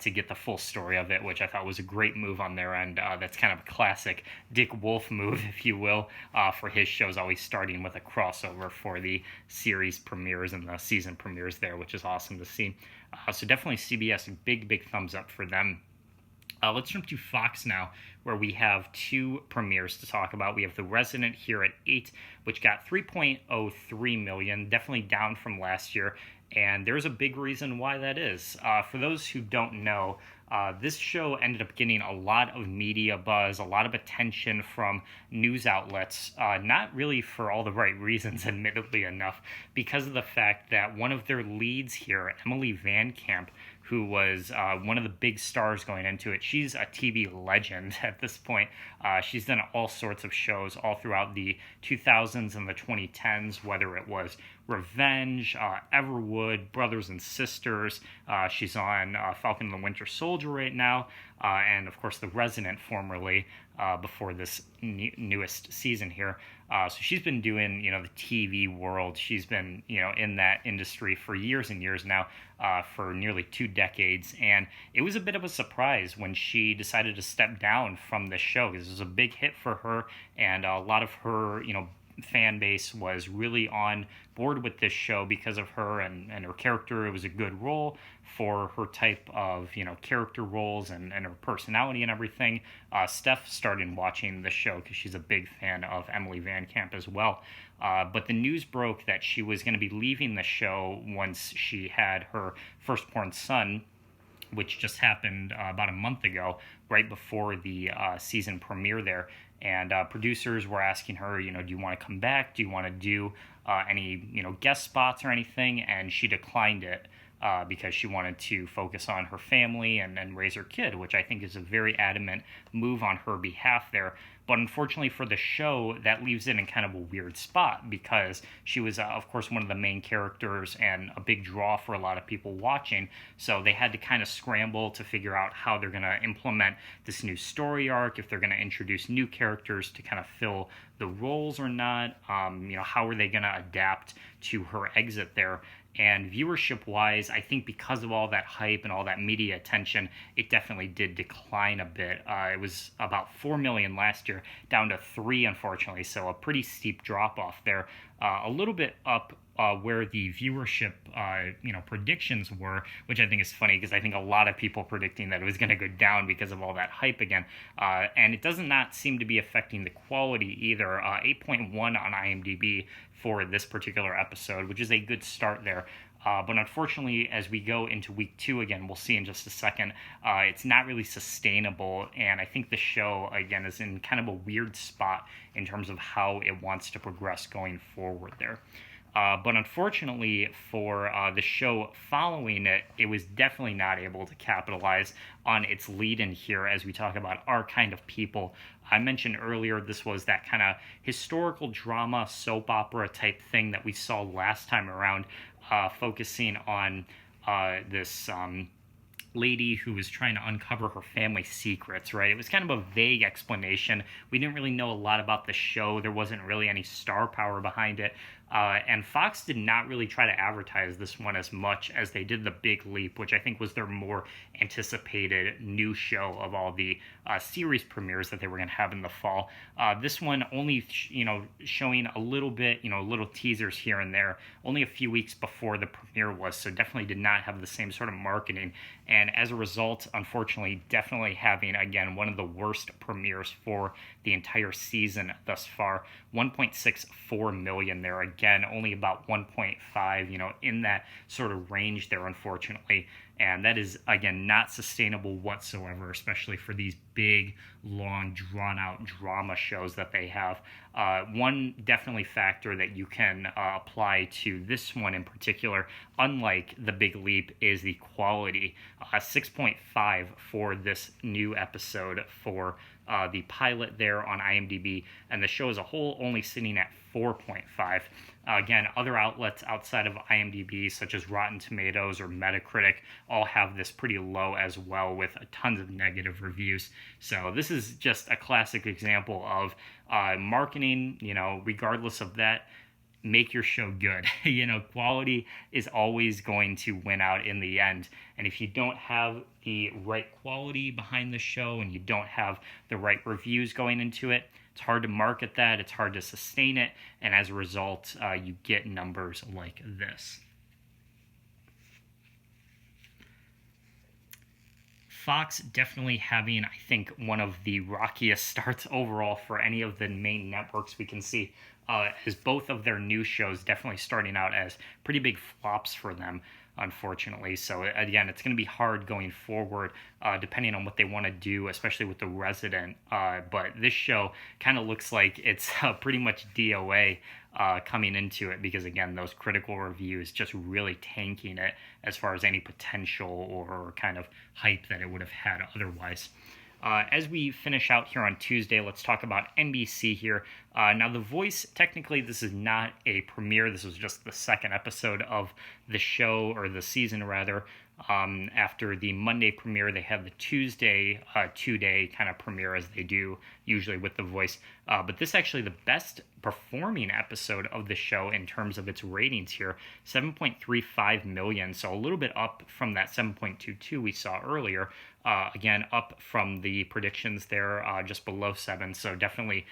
to get the full story of it, which I thought was a great move on their end. That's kind of a classic Dick Wolf move, if you will, for his shows, always starting with a crossover for the series premieres and the season premieres there, which is awesome to see. So definitely CBS, big thumbs up for them. Let's jump to Fox now, where we have two premieres to talk about. We have The Resident here at 8, which got 3.03 million, definitely down from last year. And there's a big reason why that is. For those who don't know, this show ended up getting a lot of media buzz, a lot of attention from news outlets, not really for all the right reasons, admittedly enough, because of the fact that one of their leads here, Emily Van Camp, who was one of the big stars going into it. She's a TV legend at this point. She's done all sorts of shows all throughout the 2000s and the 2010s, whether it was Revenge, Everwood, Brothers and Sisters. She's on Falcon and the Winter Soldier right now, and of course The Resident formerly before this newest season here. So she's been doing, the TV world. She's been, in that industry for years and years now, for nearly 2 decades. And it was a bit of a surprise when she decided to step down from the show, because it was a big hit for her, and a lot of her, fan base was really on board with this show because of her and her character. It was a good role for her type of character roles and her personality and everything. Steph started watching the show because she's a big fan of Emily Van Camp as well. But the news broke that she was going to be leaving the show once she had her firstborn son, which just happened about a month ago, right before the season premiere there. And producers were asking her, do you want to come back? Do you want to do any, guest spots or anything? And she declined it because she wanted to focus on her family and raise her kid, which I think is a very adamant move on her behalf there. But unfortunately for the show, that leaves it in kind of a weird spot because she was, of course, one of the main characters and a big draw for a lot of people watching. So they had to kind of scramble to figure out how they're going to implement this new story arc, if they're going to introduce new characters to kind of fill the roles or not. How are they going to adapt to her exit there? And viewership-wise, I think because of all that hype and all that media attention, it definitely did decline a bit. It was about 4 million last year, down to 3, unfortunately, so a pretty steep drop-off there. A little bit up where the viewership, predictions were, which I think is funny because I think a lot of people predicting that it was going to go down because of all that hype again. And it does not seem to be affecting the quality either. 8.1 on IMDb for this particular episode, which is a good start there. But unfortunately, as we go into week 2 again, we'll see in just a second, it's not really sustainable. And I think the show, again, is in kind of a weird spot in terms of how it wants to progress going forward there. But unfortunately for the show following it, it was definitely not able to capitalize on its lead-in here as we talk about our kind of people. I mentioned earlier this was that kind of historical drama, soap opera type thing that we saw last time around, focusing on this lady who was trying to uncover her family secrets, right? It was kind of a vague explanation. We didn't really know a lot about the show. There wasn't really any star power behind it. And Fox did not really try to advertise this one as much as they did The Big Leap, which I think was their more anticipated new show of all the series premieres that they were going to have in the fall. This one only, showing a little bit, little teasers here and there, only a few weeks before the premiere was, so definitely did not have the same sort of marketing. And as a result, unfortunately, definitely having, again, one of the worst premieres for the entire season thus far. 1.64 million there. Again, only about 1.5, in that sort of range there, unfortunately. And that is, again, not sustainable whatsoever, especially for these big, long, drawn-out drama shows that they have. One definitely factor that you can apply to this one in particular, unlike The Big Leap, is the quality. 6.5 for this new episode for the pilot there on IMDb, and the show as a whole only sitting at 4.5. Again, other outlets outside of IMDb, such as Rotten Tomatoes or Metacritic, all have this pretty low as well, with tons of negative reviews. So this is just a classic example of marketing, regardless of that. Make your show good. Quality is always going to win out in the end. And if you don't have the right quality behind the show and you don't have the right reviews going into it, it's hard to market that, it's hard to sustain it, and as a result, you get numbers like this. Fox definitely having, I think, one of the rockiest starts overall for any of the main networks we can see. as both of their new shows definitely starting out as pretty big flops for them, unfortunately. So again, it's going to be hard going forward, depending on what they want to do, especially with The Resident. But this show kind of looks like it's pretty much DOA coming into it, because again, those critical reviews just really tanking it as far as any potential or kind of hype that it would have had otherwise. As we finish out here on Tuesday, let's talk about NBC here. Now, The Voice, technically, this is not a premiere. This was just the second episode of the show, or the season, rather. After the Monday premiere, they had the Tuesday two-day kind of premiere, as they do usually with The Voice. But this is actually the best performing episode of the show in terms of its ratings here, 7.35 million, so a little bit up from that 7.22 we saw earlier. Again, up from the predictions there, just below 7, so definitely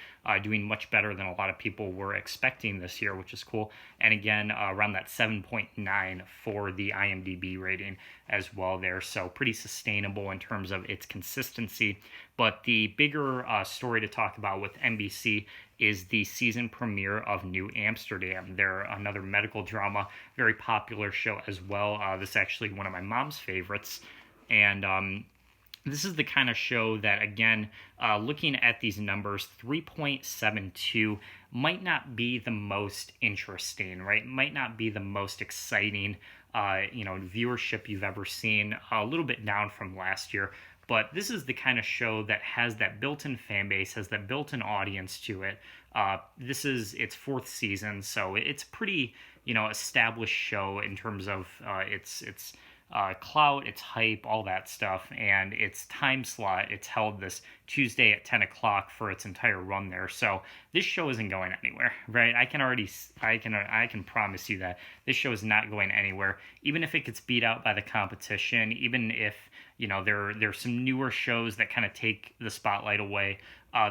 doing much better than a lot of people were expecting this year, which is cool. And again, around that 7.9 for the IMDb rating as well there, so pretty sustainable in terms of its consistency. But the bigger story to talk about with NBC is the season premiere of New Amsterdam. They're another medical drama, very popular show as well. This is actually one of my mom's favorites. And this is the kind of show that, again, looking at these numbers, 3.72 might not be the most interesting, right? Might not be the most exciting, viewership you've ever seen. A little bit down from last year. But this is the kind of show that has that built-in fan base, has that built-in audience to it. This is its fourth season, so it's pretty, established show in terms of its clout, its hype, all that stuff, and its time slot. It's held this Tuesday at 10 o'clock for its entire run there. So this show isn't going anywhere, right? I can promise you that this show is not going anywhere. Even if it gets beat out by the competition, even if there's some newer shows that kind of take the spotlight away.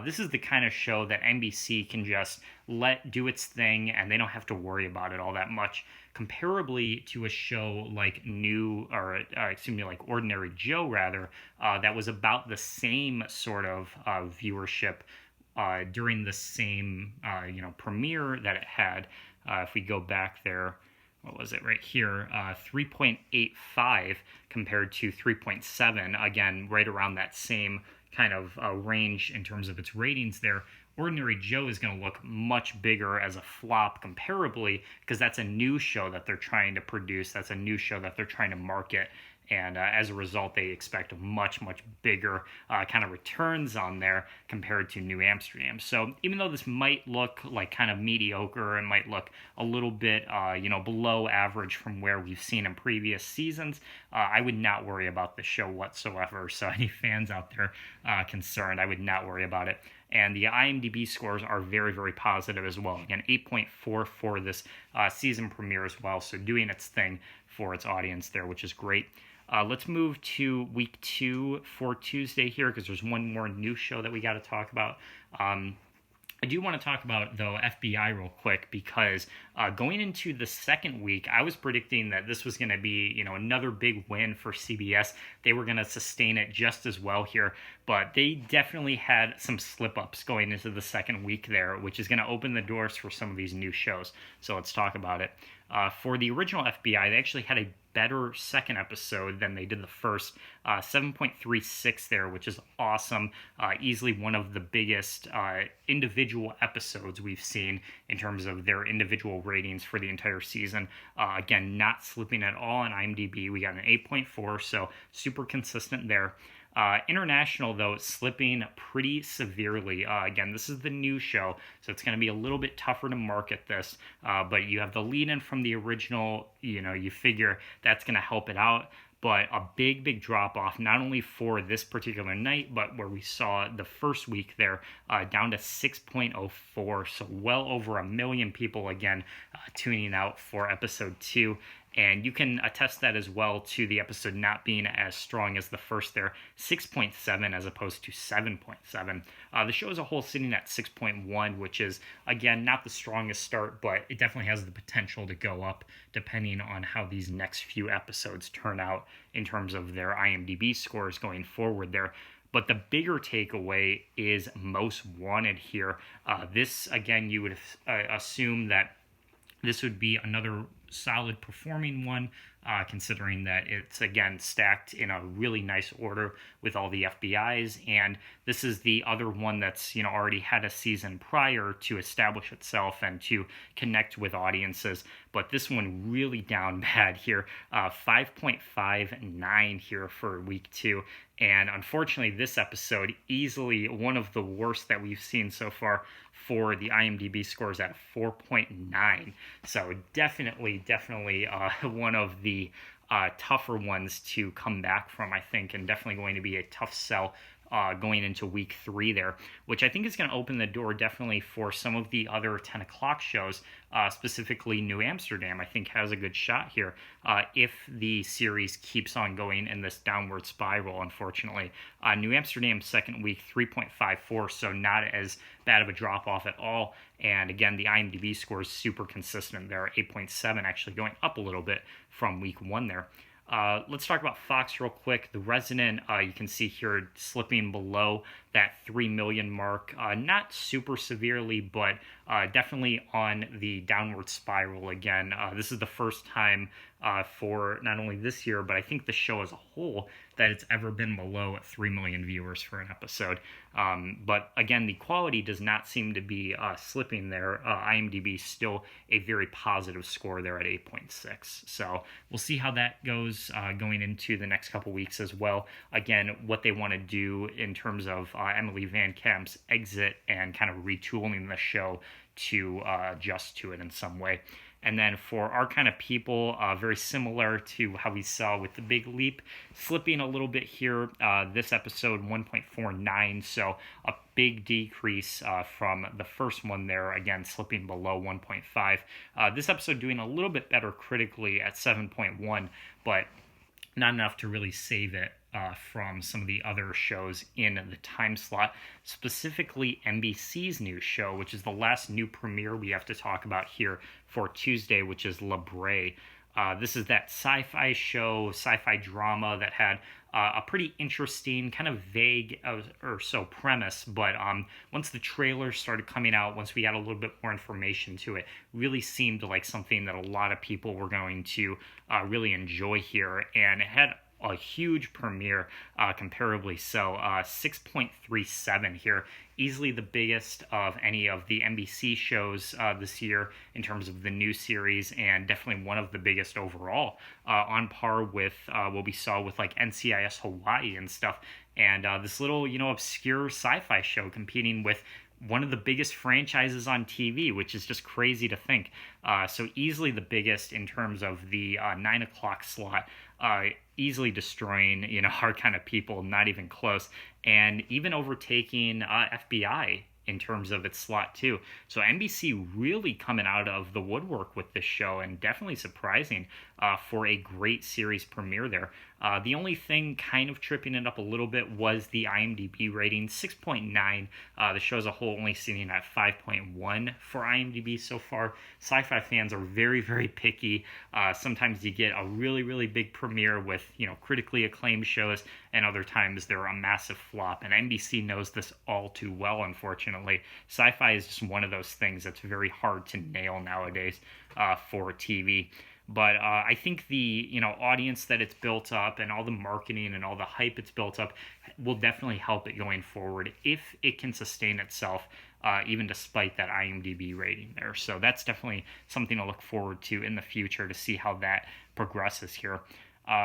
This is the kind of show that NBC can just let do its thing, and they don't have to worry about it all that much. Comparably to a show like like Ordinary Joe, rather, that was about the same sort of viewership during the same premiere that it had. If we go back there. What was it right here? 3.85 compared to 3.7. Again, right around that same kind of range in terms of its ratings there. Ordinary Joe is going to look much bigger as a flop comparably, because that's a new show that they're trying to produce. That's a new show that they're trying to market. And as a result, they expect much, much bigger kind of returns on there compared to New Amsterdam. So even though this might look like kind of mediocre and might look a little bit, below average from where we've seen in previous seasons, I would not worry about the show whatsoever. So any fans out there concerned, I would not worry about it. And the IMDb scores are very, very positive as well. Again, 8.4 for this season premiere as well. So doing its thing for its audience there, which is great. Let's move to week 2 for Tuesday here, because there's one more new show that we got to talk about. I do want to talk about, though, FBI real quick, because going into the second week, I was predicting that this was going to be, another big win for CBS. They were going to sustain it just as well here, but they definitely had some slip-ups going into the second week there, which is going to open the doors for some of these new shows. So let's talk about it. For the original FBI, they actually had a better second episode than they did the first. 7.36 there, which is awesome. Easily one of the biggest individual episodes we've seen in terms of their individual ratings for the entire season. Again, not slipping at all on IMDb. We got an 8.4, so super consistent there. International, though, slipping pretty severely. Again, this is the new show, so it's going to be a little bit tougher to market this, but you have the lead-in from the original, you figure that's going to help it out. But a big, big drop-off, not only for this particular night, but where we saw the first week there, down to 6.04, so well over 1 million people, again, tuning out for episode 2. And you can attest that as well to the episode not being as strong as the first there, 6.7 as opposed to 7.7. The show as a whole sitting at 6.1, which is, again, not the strongest start, but it definitely has the potential to go up depending on how these next few episodes turn out in terms of their IMDb scores going forward there. But the bigger takeaway is Most Wanted here. This, again, you would assume that this would be another solid performing one, considering that it's, again, stacked in a really nice order with all the FBIs. And this is the other one that's, already had a season prior to establish itself and to connect with audiences. But this one really down bad here, 5.59 here for week 2. And unfortunately, this episode, easily one of the worst that we've seen so far for the IMDb scores at 4.9. So definitely one of the tougher ones to come back from, I think, and definitely going to be a tough sell going into week 3 there, which I think is going to open the door definitely for some of the other 10 o'clock shows, specifically New Amsterdam, I think has a good shot here if the series keeps on going in this downward spiral, unfortunately. New Amsterdam's second week, 3.54, so not as bad of a drop-off at all. And again, the IMDb score is super consistent there, 8.7, actually going up a little bit from week 1 there. Let's talk about Fox real quick. The Resident, you can see here slipping below that 3 million mark. Not super severely, but definitely on the downward spiral again. This is the first time for not only this year, but I think the show as a whole, that it's ever been below 3 million viewers for an episode. But again, the quality does not seem to be slipping there. IMDb still a very positive score there at 8.6. So we'll see how that goes going into the next couple weeks as well. Again, what they want to do in terms of Emily Van Camp's exit and kind of retooling the show to adjust to it in some way. And then for our kind of people, very similar to how we saw with The Big Leap, slipping a little bit here. This episode, 1.49, so a big decrease from the first one there, again, slipping below 1.5. This episode doing a little bit better critically at 7.1, but not enough to really save it from some of the other shows in the time slot, specifically NBC's new show, which is the last new premiere we have to talk about here for Tuesday, which is La Brea. This is that sci-fi show, sci-fi drama that had a pretty interesting, kind of vague or so premise, but once the trailers started coming out, once we got a little bit more information to it, really seemed like something that a lot of people were going to really enjoy here, and it had a huge premiere, comparably so, 6.37 here, easily the biggest of any of the NBC shows this year in terms of the new series, and definitely one of the biggest overall, on par with what we saw with like NCIS Hawaii and stuff, and this little, obscure sci-fi show competing with one of the biggest franchises on TV, which is just crazy to think. So easily the biggest in terms of the 9 o'clock slot, easily destroying, our kind of people, not even close, and even overtaking FBI in terms of its slot too. So NBC really coming out of the woodwork with this show, and definitely surprising for a great series premiere there. The only thing kind of tripping it up a little bit was the IMDb rating, 6.9. The show as a whole only sitting at 5.1 for IMDb so far. Sci-fi fans are very, very picky. Sometimes you get a really, really big premiere with, critically acclaimed shows, and other times they're a massive flop. And NBC knows this all too well, unfortunately. Sci-fi is just one of those things that's very hard to nail nowadays for TV. But I think the audience that it's built up, and all the marketing and all the hype it's built up, will definitely help it going forward if it can sustain itself, even despite that IMDb rating there. So that's definitely something to look forward to in the future, to see how that progresses here.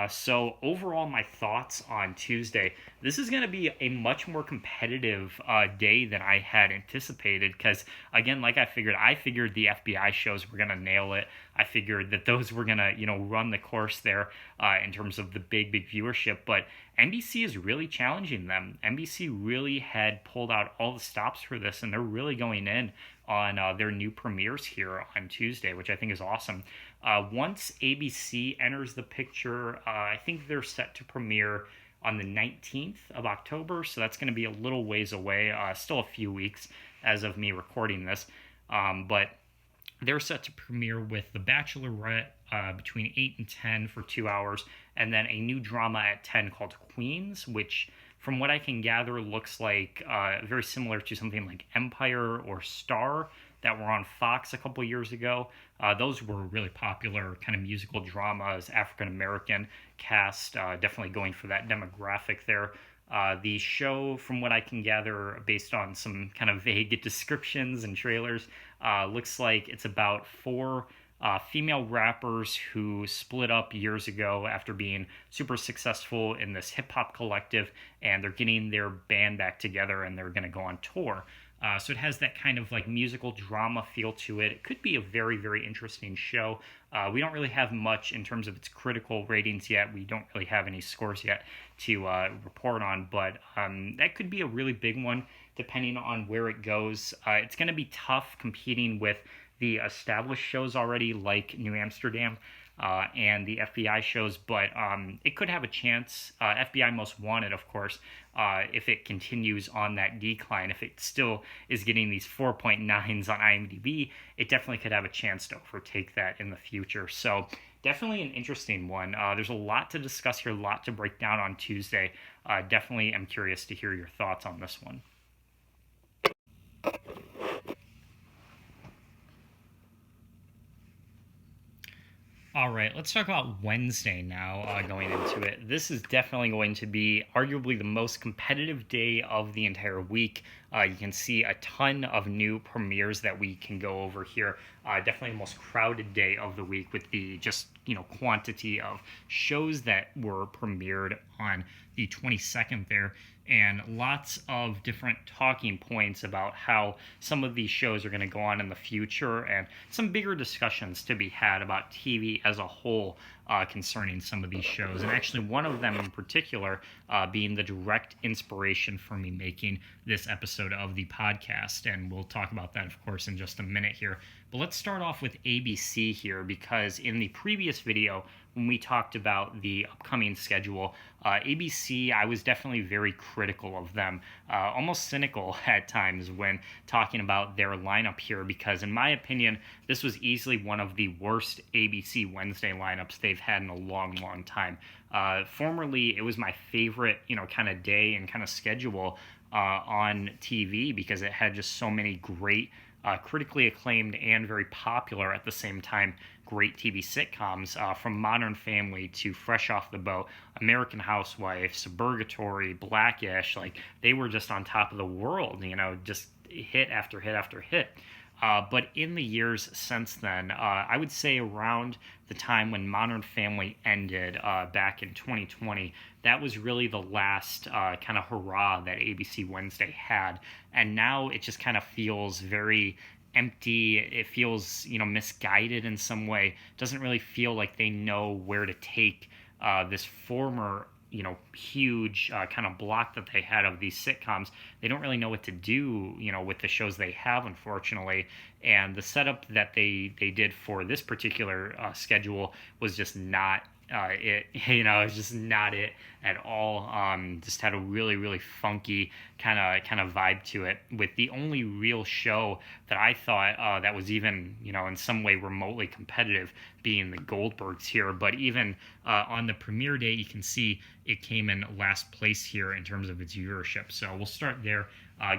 So overall, my thoughts on Tuesday, this is going to be a much more competitive day than I had anticipated, because again, like I figured the FBI shows were going to nail it. I figured that those were going to, run the course there in terms of the big viewership, but NBC is really challenging them. NBC really had pulled out all the stops for this, and they're really going in on their new premieres here on Tuesday, which I think is awesome. Once ABC enters the picture, I think they're set to premiere on the 19th of October, so that's going to be a little ways away, still a few weeks as of me recording this, but they're set to premiere with The Bachelorette between 8 and 10 for 2 hours, and then a new drama at 10 called Queens, which from what I can gather, looks like very similar to something like Empire or Star that were on Fox a couple years ago. Those were really popular kind of musical dramas, African American cast, definitely going for that demographic there. The show, from what I can gather, based on some kind of vague descriptions and trailers, looks like it's about four female rappers who split up years ago after being super successful in this hip hop collective, and they're getting their band back together and they're going to go on tour. So it has that kind of like musical drama feel to it. It could be a very, very interesting show. We don't really have much in terms of its critical ratings yet. We don't really have any scores yet to report on, but that could be a really big one depending on where it goes. It's going to be tough competing with the established shows already, like New Amsterdam and the FBI shows, but it could have a chance. FBI Most Wanted, of course, if it continues on that decline, if it still is getting these 4.9s on IMDb, it definitely could have a chance to overtake that in the future. So definitely an interesting one. There's a lot to discuss here, a lot to break down on Tuesday. Definitely am curious to hear your thoughts on this one. All right, let's talk about Wednesday now, going into it. This is definitely going to be arguably the most competitive day of the entire week. You can see a ton of new premieres that we can go over here. Definitely the most crowded day of the week with the just, quantity of shows that were premiered on the 22nd there, and lots of different talking points about how some of these shows are going to go on in the future, and some bigger discussions to be had about TV as a whole concerning some of these shows. And actually, one of them in particular being the direct inspiration for me making this episode of the podcast. And we'll talk about that, of course, in just a minute here. But let's start off with ABC here, because in the previous video, when we talked about the upcoming schedule, ABC, I was definitely very critical of them, almost cynical at times when talking about their lineup here, because in my opinion, this was easily one of the worst ABC Wednesday lineups they've had in a long, long time. Formerly, it was my favorite, kind of day and kind of schedule on TV, because it had just so many great, critically acclaimed and very popular at the same time great TV sitcoms, from Modern Family to Fresh Off the Boat, American Housewife, Suburgatory, Blackish. Like, they were just on top of the world, just hit after hit after hit. But in the years since then, I would say around the time when Modern Family ended back in 2020, that was really the last kind of hurrah that ABC Wednesday had. And now it just kind of feels very empty. It feels, misguided in some way. It doesn't really feel like they know where to take this former huge kind of block that they had of these sitcoms. They don't really know what to do, with the shows they have, unfortunately. And the setup that they did for this particular schedule was just not it. It was just not it at all. Just had a really, really funky kind of vibe to it, with the only real show that I thought that was even, in some way remotely competitive being the Goldbergs here. But even on the premiere day, you can see it came in last place here in terms of its viewership. So we'll start there,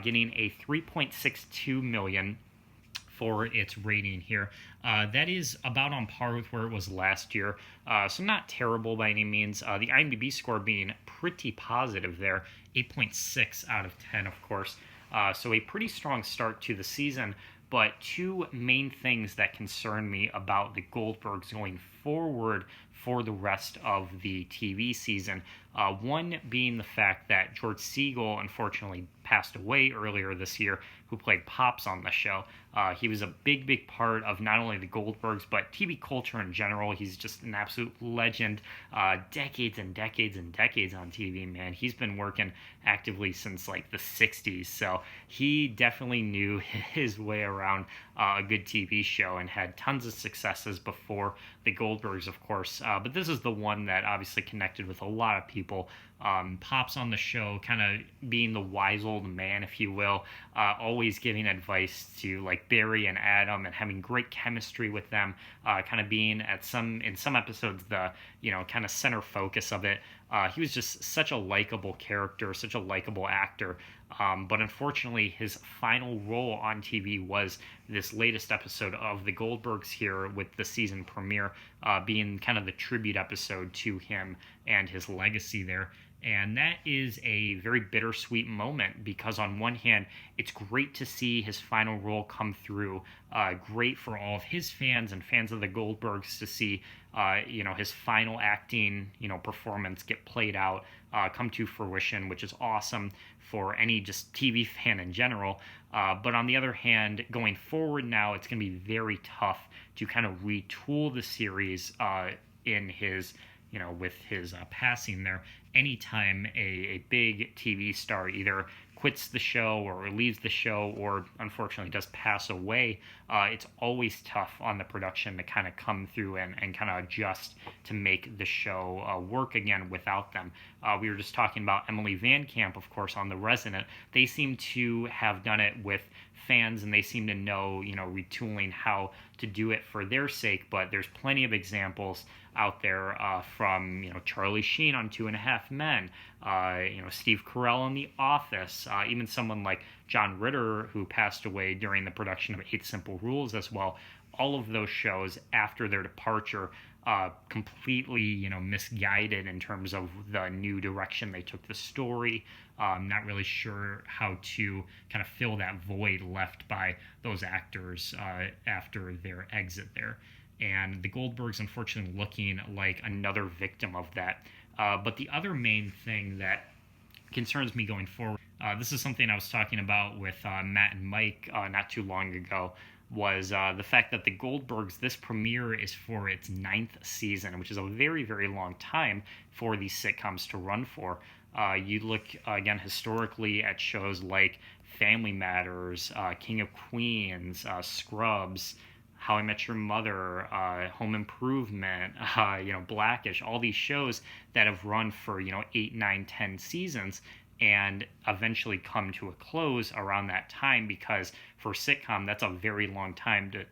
getting a 3.62 million for its rating here. That is about on par with where it was last year, so not terrible by any means. The IMDb score being pretty positive there, 8.6 out of 10, of course. So a pretty strong start to the season. But two main things that concern me about the Goldbergs going forward for the rest of the TV season. One being the fact that George Segal unfortunately passed away earlier this year, who played Pops on the show. He was a big, big part of not only the Goldbergs, but TV culture in general. He's just an absolute legend. Decades and decades and decades on TV, man. He's been working actively since like the 60s, so he definitely knew his way around a good TV show and had tons of successes before the Goldbergs, of course. But this is the one that obviously connected with a lot of people pops on the show, kind of being the wise old man, if you will, always giving advice to like Barry and Adam and having great chemistry with them, kind of being in some episodes the kind of center focus of it. He was just such a likable character, such a likable actor. But unfortunately, his final role on TV was this latest episode of The Goldbergs here, with the season premiere being kind of the tribute episode to him and his legacy there. And that is a very bittersweet moment because, on one hand, it's great to see his final role come through. Great for all of his fans and fans of the Goldbergs to see, his final acting, performance get played out, come to fruition, which is awesome for any just TV fan in general. But on the other hand, going forward now, it's going to be very tough to kind of retool the series in his with his passing there. Anytime a big TV star either quits the show or leaves the show or unfortunately does pass away, it's always tough on the production to kind of come through and kind of adjust to make the show work again without them. We were just talking about Emily Van Camp, of course, on The Resident. They seem to have done it with fans, and they seem to know, retooling how to do it for their sake. But there's plenty of examples out there from, Charlie Sheen on Two and a Half Men, Steve Carell on The Office, even someone like John Ritter, who passed away during the production of Eight Simple Rules as well. All of those shows, after their departure, completely, misguided in terms of the new direction they took the story. Not really sure how to kind of fill that void left by those actors after their exit there. And the Goldbergs, unfortunately, looking like another victim of that. But the other main thing that concerns me going forward, this is something I was talking about with Matt and Mike not too long ago, was the fact that the Goldbergs, this premiere is for its 9th season, which is a very, very long time for these sitcoms to run for. You look, again, historically at shows like Family Matters, King of Queens, Scrubs, How I Met Your Mother, Home Improvement, Blackish, all these shows that have run for, 8, 9, 10 seasons and eventually come to a close around that time, because for a sitcom, that's a very long time to,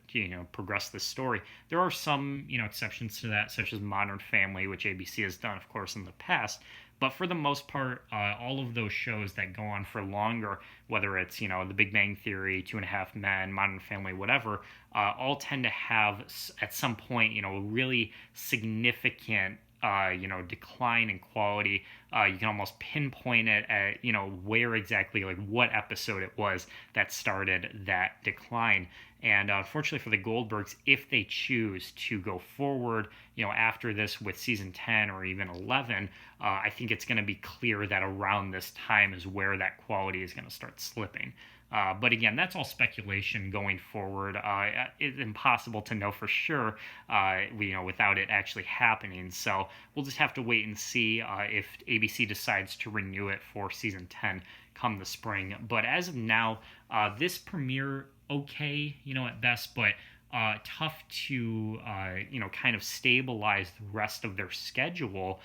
progress this story. There are some, exceptions to that, such as Modern Family, which ABC has done, of course, in the past. But for the most part, all of those shows that go on for longer, whether it's, The Big Bang Theory, Two and a Half Men, Modern Family, whatever, all tend to have, at some point, really significant decline in quality. You can almost pinpoint it at, where exactly, like what episode it was that started that decline. And unfortunately for the Goldbergs, if they choose to go forward, after this with season 10 or even 11, I think it's going to be clear that around this time is where that quality is going to start slipping. But again, that's all speculation going forward. It's impossible to know for sure, without it actually happening. So we'll just have to wait and see if ABC decides to renew it for season 10 come the spring. But as of now, this premiere, okay, at best, but tough to, kind of stabilize the rest of their schedule,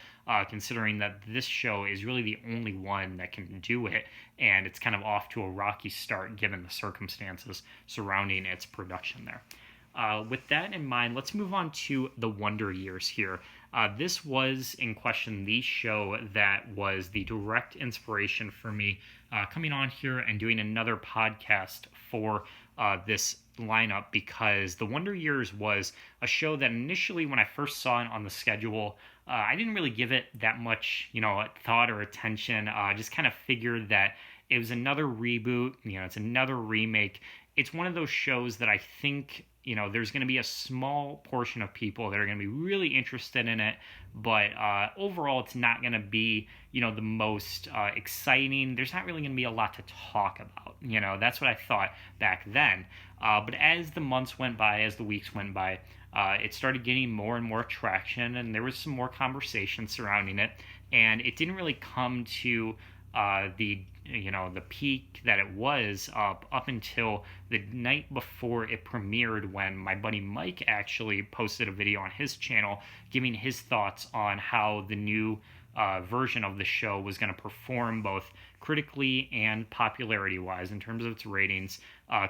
considering that this show is really the only one that can do it, and it's kind of off to a rocky start given the circumstances surrounding its production there. With that in mind, let's move on to the Wonder Years here. This was, in question, the show that was the direct inspiration for me coming on here and doing another podcast for this lineup, because the Wonder Years was a show that initially, when I first saw it on the schedule, I didn't really give it that much, thought or attention. Just kind of figured that it was another reboot, it's another remake. It's one of those shows that I think, there's going to be a small portion of people that are going to be really interested in it, but overall it's not going to be, the most exciting. There's not really going to be a lot to talk about. That's what I thought back then. But as the months went by, as the weeks went by, it started getting more and more traction, and there was some more conversation surrounding it, and it didn't really come to the peak that it was up until the night before it premiered, when my buddy Mike actually posted a video on his channel giving his thoughts on how the new version of the show was going to perform both critically and popularity-wise in terms of its ratings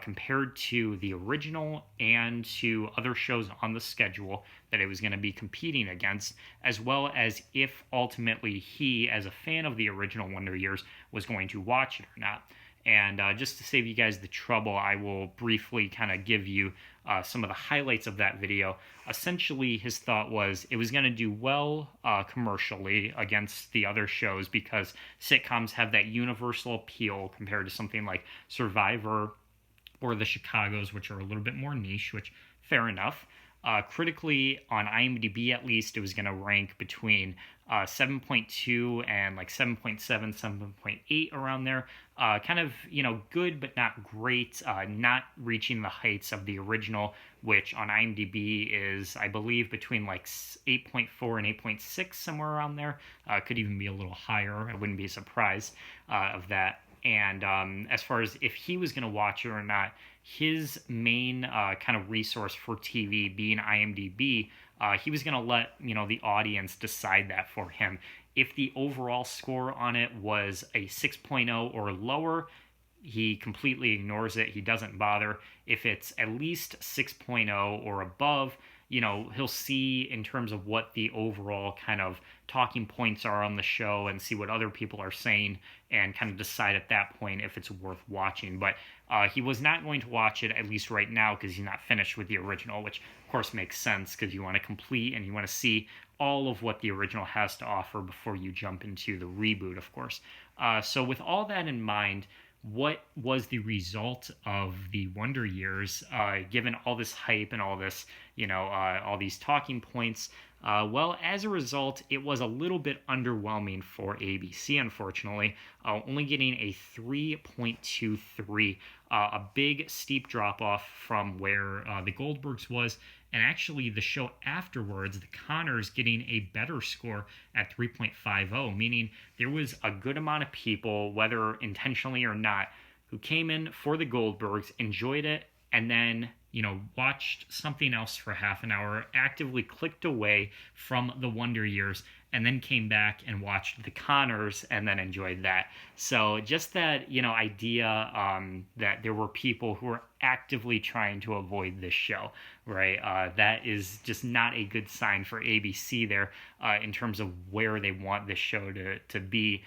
compared to the original and to other shows on the schedule that it was going to be competing against, as well as if ultimately he, as a fan of the original Wonder Years, was going to watch it or not. And just to save you guys the trouble, I will briefly kind of give you some of the highlights of that video. Essentially, his thought was it was going to do well commercially against the other shows because sitcoms have that universal appeal compared to something like Survivor or The Chicagos, which are a little bit more niche, which fair enough. Critically, on IMDb at least, it was going to rank between 7.2 and like 7.7, 7.8 around there. Kind of, good but not great, not reaching the heights of the original, which on IMDb is, I believe, between like 8.4 and 8.6, somewhere around there. Could even be a little higher. I wouldn't be surprised of that. And as far as if he was going to watch it or not, his main kind of resource for TV being IMDb, he was going to let the audience decide that for him. If the overall score on it was a 6.0 or lower, he completely ignores it. He doesn't bother. If it's at least 6.0 or above, he'll see in terms of what the overall kind of talking points are on the show and see what other people are saying and kind of decide at that point if it's worth watching. But he was not going to watch it, at least right now, because he's not finished with the original, which of course makes sense because you want to complete and you want to see all of what the original has to offer before you jump into the reboot, of course. So with all that in mind, what was the result of the Wonder Years, given all this hype and all this, all these talking points? Well, as a result, it was a little bit underwhelming for ABC, unfortunately, only getting a 3.23, a big steep drop-off from where the Goldbergs was, and actually the show afterwards, the Connors, getting a better score at 3.50, meaning there was a good amount of people, whether intentionally or not, who came in for the Goldbergs, enjoyed it, and then watched something else for half an hour, actively clicked away from the Wonder Years, and then came back and watched the Connors and then enjoyed that. So just that, idea that there were people who were actively trying to avoid this show, right? That is just not a good sign for ABC there in terms of where they want this show to be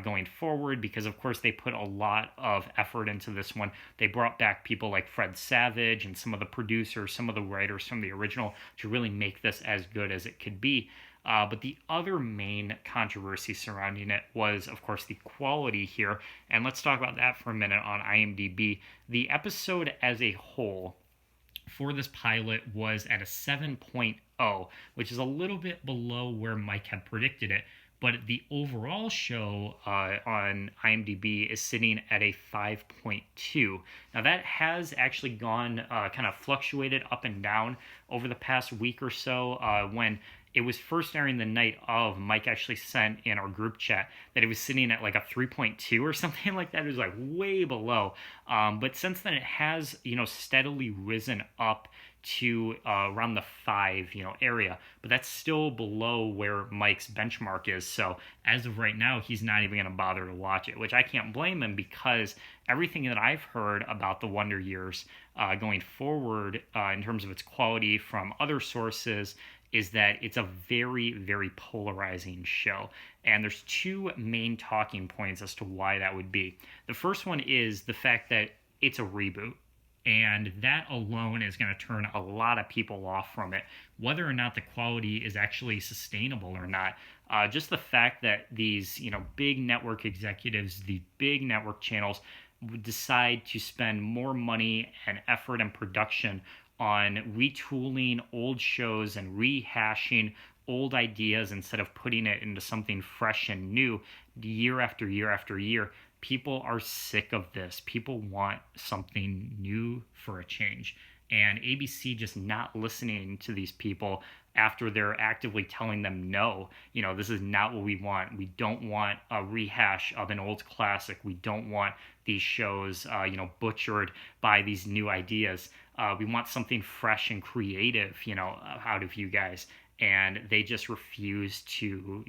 going forward, because of course they put a lot of effort into this one. They brought back people like Fred Savage and some of the producers, some of the writers from the original to really make this as good as it could be. But the other main controversy surrounding it was, of course, the quality here. And let's talk about that for a minute on IMDb. The episode as a whole for this pilot was at a 7.0, which is a little bit below where Mike had predicted it. But the overall show on IMDb is sitting at a 5.2. Now that has actually gone kind of fluctuated up and down over the past week or so. When it was first airing the night of, Mike actually sent in our group chat that it was sitting at like a 3.2 or something like that. It was like way below. But since then it has, steadily risen up to around the 5, area, but that's still below where Mike's benchmark is. So as of right now, he's not even going to bother to watch it, which I can't blame him, because everything that I've heard about the Wonder Years going forward in terms of its quality from other sources is that it's a very, very polarizing show. And there's two main talking points as to why that would be. The first one is the fact that it's a reboot. And that alone is going to turn a lot of people off from it, whether or not the quality is actually sustainable or not. Just the fact that these, big network executives, the big network channels, would decide to spend more money and effort and production on retooling old shows and rehashing old ideas instead of putting it into something fresh and new year after year after year. People are sick of this. People want something new for a change. And ABC just not listening to these people after they're actively telling them, no, this is not what we want. We don't want a rehash of an old classic. We don't want these shows, butchered by these new ideas. We want something fresh and creative, out of you guys. and they just refuse to,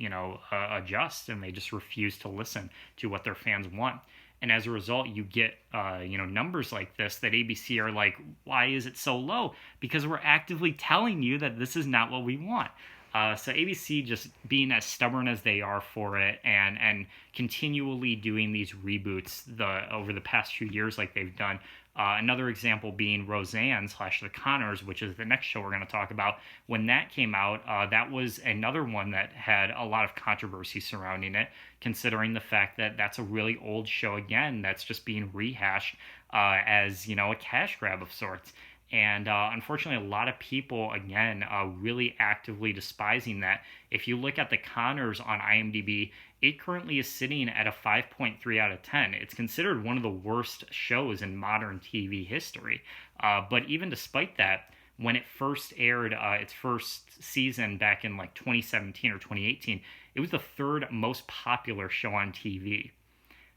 adjust, and they just refuse to listen to what their fans want. And as a result, you get, numbers like this that ABC are like, why is it so low? Because we're actively telling you that this is not what we want. So ABC just being as stubborn as they are for it, and continually doing these reboots over the past few years like they've done. Another example being Roseanne / The Connors, which is the next show we're going to talk about. When that came out, that was another one that had a lot of controversy surrounding it, considering the fact that that's a really old show again that's just being rehashed as, a cash grab of sorts. And unfortunately, a lot of people, again, really actively despising that. If you look at The Connors on IMDb, it currently is sitting at a 5.3 out of 10. It's considered one of the worst shows in modern TV history. But even despite that, when it first aired its first season back in like 2017 or 2018, it was the third most popular show on TV.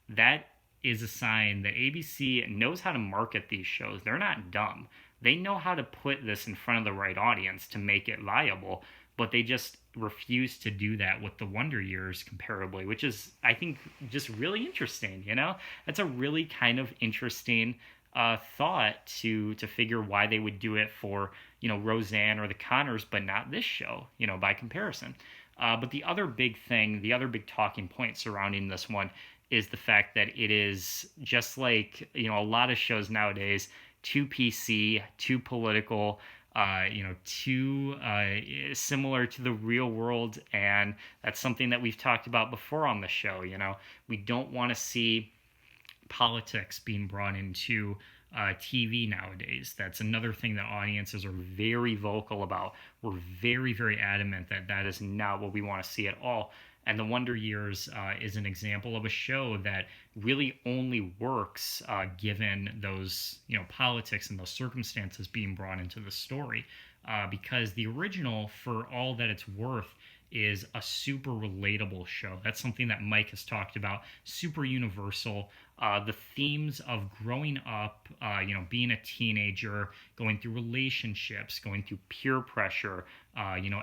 That is a sign that ABC knows how to market these shows. They're not dumb. They know how to put this in front of the right audience to make it viable, but they just refuse to do that with the Wonder Years comparably, which is, I think, just really interesting, That's a really kind of interesting thought to figure why they would do it for, Roseanne or The Connors, but not this show, by comparison. But the other big talking point surrounding this one is the fact that it is just like, a lot of shows nowadays, too PC, too political, too similar to the real world. And that's something that we've talked about before on the show. We don't want to see politics being brought into TV nowadays. That's another thing that audiences are very vocal about. We're very, very adamant that that is not what we want to see at all. And The Wonder Years is an example of a show that really only works given those, politics and those circumstances being brought into the story. Because the original, for all that it's worth, is a super relatable show. That's something that Mike has talked about. Super universal. The themes of growing up, being a teenager, going through relationships, going through peer pressure,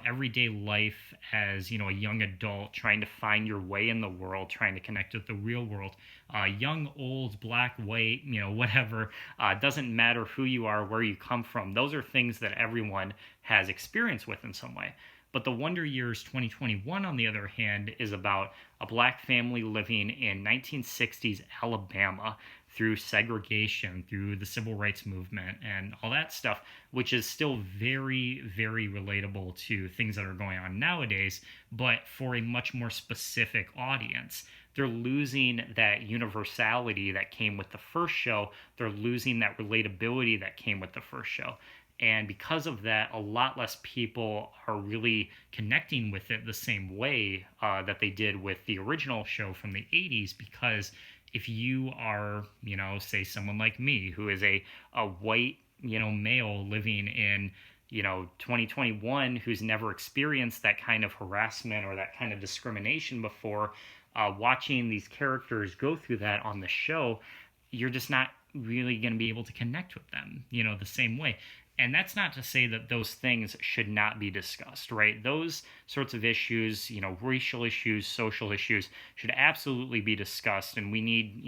everyday life as, a young adult, trying to find your way in the world, trying to connect with the real world. Young, old, black, white, whatever. Doesn't matter who you are, where you come from. Those are things that everyone has experience with in some way. But The Wonder Years 2021, on the other hand, is about a black family living in 1960s Alabama through segregation, through the civil rights movement, and all that stuff, which is still very, very relatable to things that are going on nowadays, but for a much more specific audience. They're losing that universality that came with the first show. They're losing that relatability that came with the first show. And because of that, a lot less people are really connecting with it the same way that they did with the original show from the 80s. Because if you are, say someone like me, who is a white, male living in, 2021, who's never experienced that kind of harassment or that kind of discrimination before, watching these characters go through that on the show, you're just not really going to be able to connect with them, the same way. And that's not to say that those things should not be discussed, right? Those sorts of issues, racial issues, social issues should absolutely be discussed. And we need,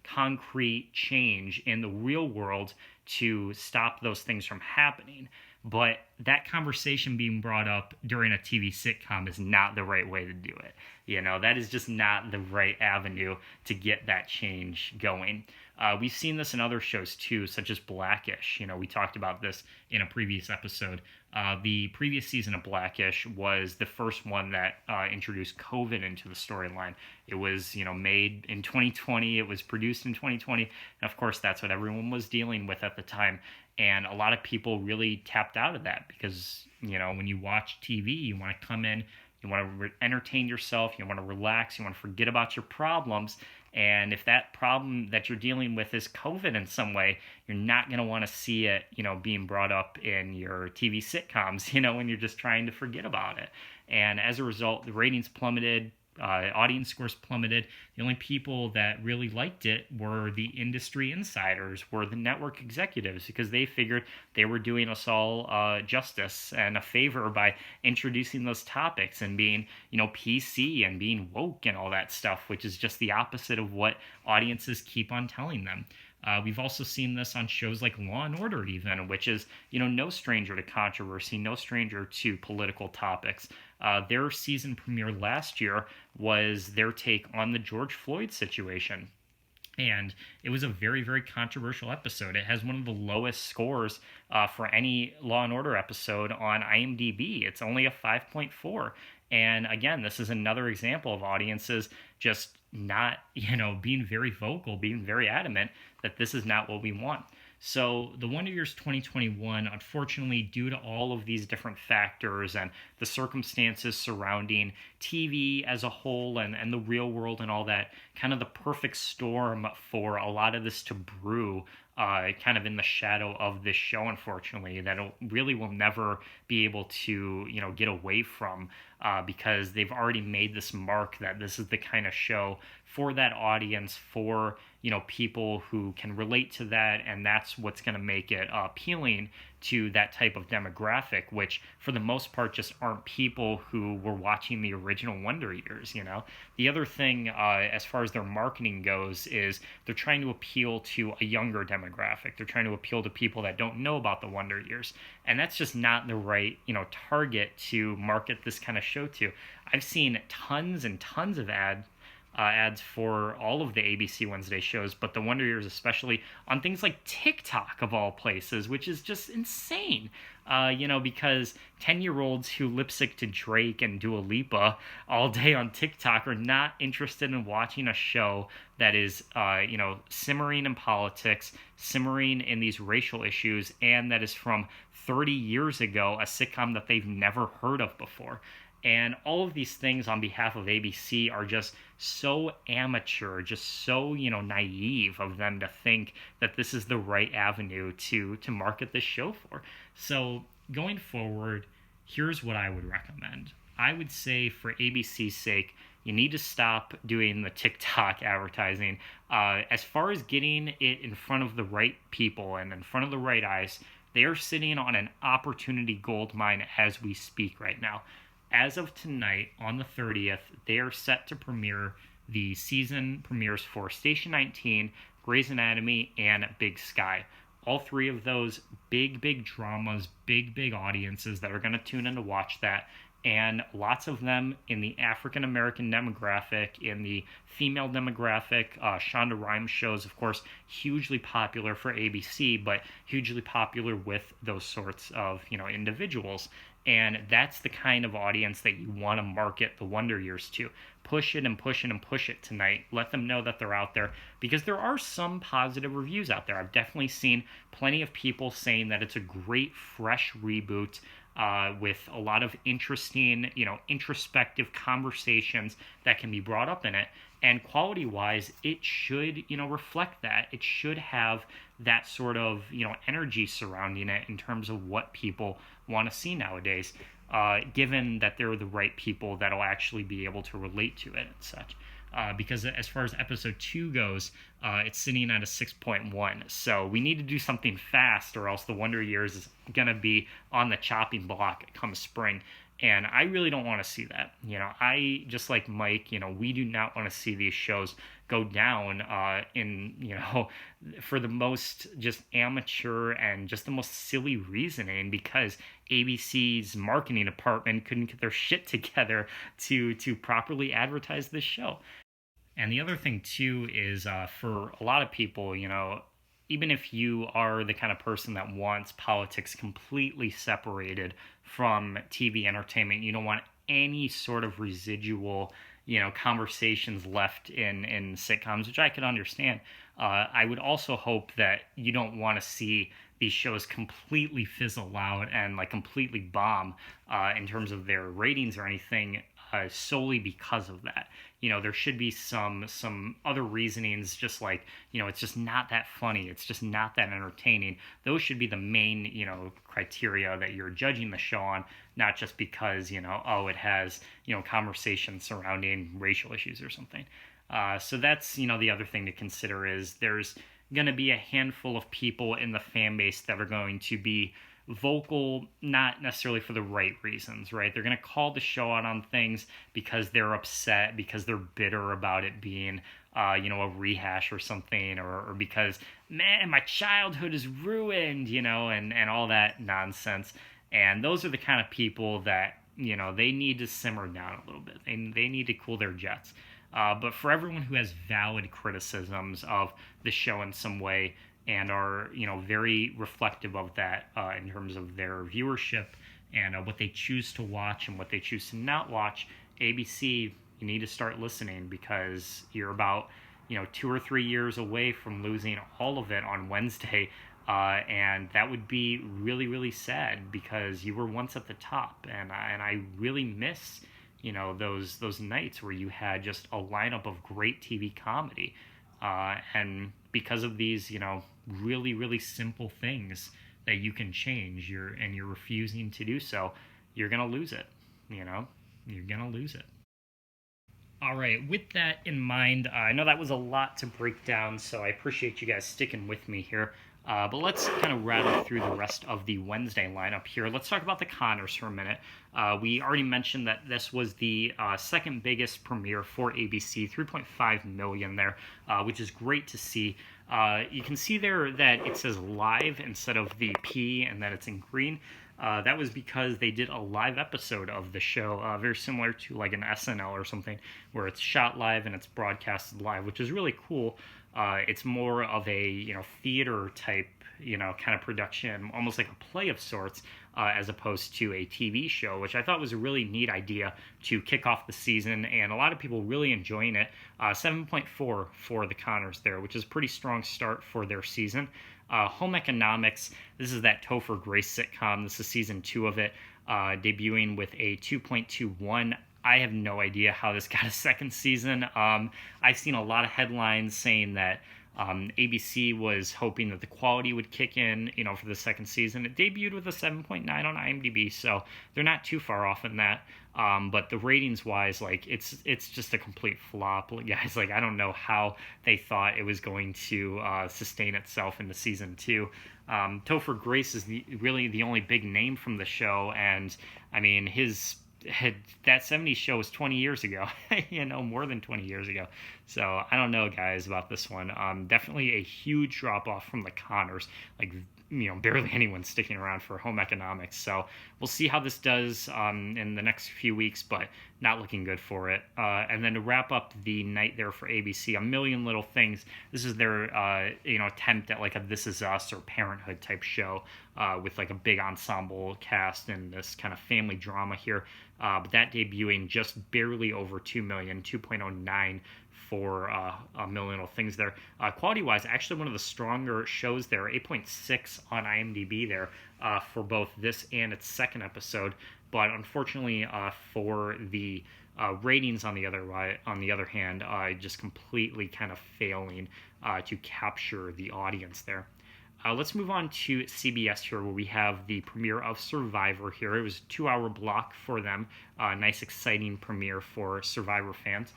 concrete change in the real world to stop those things from happening. But that conversation being brought up during a TV sitcom is not the right way to do it. That is just not the right avenue to get that change going. We've seen this in other shows too, such as Blackish. We talked about this in a previous episode. The previous season of Blackish was the first one that introduced COVID into the storyline. It was, made in 2020. It was produced in 2020. And of course, that's what everyone was dealing with at the time. And a lot of people really tapped out of that because, when you watch TV, you want to come in, you want to entertain yourself, you want to relax, you want to forget about your problems. And if that problem that you're dealing with is COVID in some way, you're not going to want to see it, being brought up in your TV sitcoms, when you're just trying to forget about it. And as a result, the ratings plummeted. audience scores plummeted. The only people that really liked it were the industry insiders, were the network executives, because they figured they were doing us all justice and a favor by introducing those topics and being, PC and being woke and all that stuff, which is just the opposite of what audiences keep on telling them. We've also seen this on shows like Law and Order, even, which is, no stranger to controversy, no stranger to political topics. Their season premiere last year was their take on the George Floyd situation. And it was a very, very controversial episode. It has one of the lowest scores for any Law and Order episode on IMDb. It's only a 5.4. And again, this is another example of audiences just not, being very vocal, being very adamant that this is not what we want. So the Wonder Years 2021, unfortunately, due to all of these different factors and the circumstances surrounding TV as a whole and the real world and all that, kind of the perfect storm for a lot of this to brew kind of in the shadow of this show, unfortunately, that it really will never be able to, get away from because they've already made this mark that this is the kind of show for that audience, for, people who can relate to that, and that's what's going to make it appealing to that type of demographic, which for the most part just aren't people who were watching the original Wonder Years. The other thing as far as their marketing goes is they're trying to appeal to a younger demographic. They're trying to appeal to people that don't know about the Wonder Years, and that's just not the right target to market this kind of show to. I've seen tons and tons of ads for all of the ABC Wednesday shows, but the Wonder Years especially, on things like TikTok of all places, which is just insane. Because 10-year-olds who lip sync to Drake and Dua Lipa all day on TikTok are not interested in watching a show that is, simmering in politics, simmering in these racial issues, and that is from 30 years ago, a sitcom that they've never heard of before. And all of these things on behalf of ABC are just so amateur, just so, naive of them to think that this is the right avenue to market this show for. So going forward, here's what I would recommend. I would say for ABC's sake, you need to stop doing the TikTok advertising. As far as getting it in front of the right people and in front of the right eyes, they are sitting on an opportunity gold mine as we speak right now. As of tonight, on the 30th, they are set to premiere the season premieres for Station 19, Grey's Anatomy, and Big Sky. All three of those big, big dramas, big, big audiences that are going to tune in to watch that. And lots of them in the African American demographic, in the female demographic. Shonda Rhimes shows, of course, hugely popular for ABC, but hugely popular with those sorts of individuals. And that's the kind of audience that you want to market the Wonder Years to. Push it and push it and push it tonight. Let them know that they're out there, because there are some positive reviews out there. I've definitely seen plenty of people saying that it's a great, fresh reboot with a lot of interesting, introspective conversations that can be brought up in it. And quality-wise, it should, reflect that. It should have that sort of, energy surrounding it in terms of what people want to see nowadays, given that they're the right people that'll actually be able to relate to it and such. Because as far as episode 2 goes, it's sitting at a 6.1. So we need to do something fast, or else the Wonder Years is going to be on the chopping block come spring. And I really don't want to see that. I, just like Mike, we do not want to see these shows go down for the most just amateur and just the most silly reasoning, because ABC's marketing department couldn't get their shit together to properly advertise this show. And the other thing, too, is for a lot of people, even if you are the kind of person that wants politics completely separated from TV entertainment, you don't want any sort of residual, conversations left in sitcoms, which I can understand. I would also hope that you don't want to see these shows completely fizzle out and completely bomb in terms of their ratings or anything, solely because of that. There should be some other reasonings, just like, it's just not that funny, it's just not that entertaining. Those should be the main, criteria that you're judging the show on, not just because, it has, conversations surrounding racial issues or something. So that's, the other thing to consider is there's going to be a handful of people in the fan base that are going to be vocal, not necessarily for the right reasons, right? They're going to call the show out on things because they're upset, because they're bitter about it being, a rehash or something, or because, man, my childhood is ruined, and all that nonsense. And those are the kind of people that, they need to simmer down a little bit. They need to cool their jets. But for everyone who has valid criticisms of the show in some way and are, very reflective of that in terms of their viewership and what they choose to watch and what they choose to not watch, ABC, you need to start listening, because you're about, 2 or 3 years away from losing all of it on Wednesday. And that would be really, really sad, because you were once at the top, and I really miss those nights where you had just a lineup of great TV comedy, and because of these really, really simple things that you can change, you're refusing to do so, you're gonna lose it. You're gonna lose it. All right, with that in mind, I know that was a lot to break down, so I appreciate you guys sticking with me here. But let's kind of rattle through the rest of the Wednesday lineup here. Let's talk about the Connors for a minute. We already mentioned that this was the second biggest premiere for ABC, 3.5 million there, which is great to see. You can see there that it says live instead of the P, and that it's in green. That was because they did a live episode of the show, very similar to like an SNL or something, where it's shot live and it's broadcasted live, which is really cool. It's more of a theater type kind of production, almost like a play of sorts, as opposed to a TV show, which I thought was a really neat idea to kick off the season, and a lot of people really enjoying it. 7.4 for the Connors there, which is a pretty strong start for their season. Home Economics, this is that Topher Grace sitcom. This is season 2 of it, debuting with a 2.21. I have no idea how this got a second season. I've seen a lot of headlines saying that ABC was hoping that the quality would kick in, for the second season. It debuted with a 7.9 on IMDb, so they're not too far off in that. But the ratings-wise, like, it's just a complete flop, guys. Like, I don't know how they thought it was going to sustain itself into season 2. Topher Grace is really the only big name from the show, and I mean that 70s show was 20 years ago, more than 20 years ago. So I don't know, guys, about this one. Definitely a huge drop off from the Connors. Like, barely anyone sticking around for Home Economics. So we'll see how this does in the next few weeks, but not looking good for it. And then to wrap up the night there for ABC, A Million Little Things. This is their attempt at like a This Is Us or Parenthood type show, with like a big ensemble cast and this kind of family drama here. But that debuting just barely over 2 million, 2.09 for A Million Little Things there. Quality-wise, actually one of the stronger shows there, 8.6 on IMDb there, for both this and its second episode. But unfortunately, for the ratings on the other hand, just completely kind of failing to capture the audience there. Let's move on to CBS here, where we have the premiere of Survivor here. It was a 2-hour block for them. Nice, exciting premiere for Survivor fans.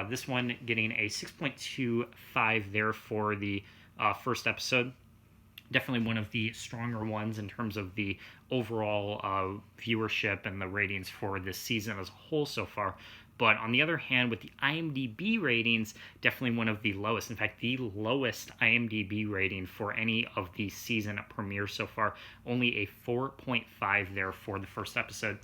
This one getting a 6.25 there for the first episode. Definitely one of the stronger ones in terms of the overall viewership and the ratings for this season as a whole so far. But on the other hand, with the IMDb ratings, definitely one of the lowest. In fact, the lowest IMDb rating for any of the season premieres so far. Only a 4.5 there for the first episode.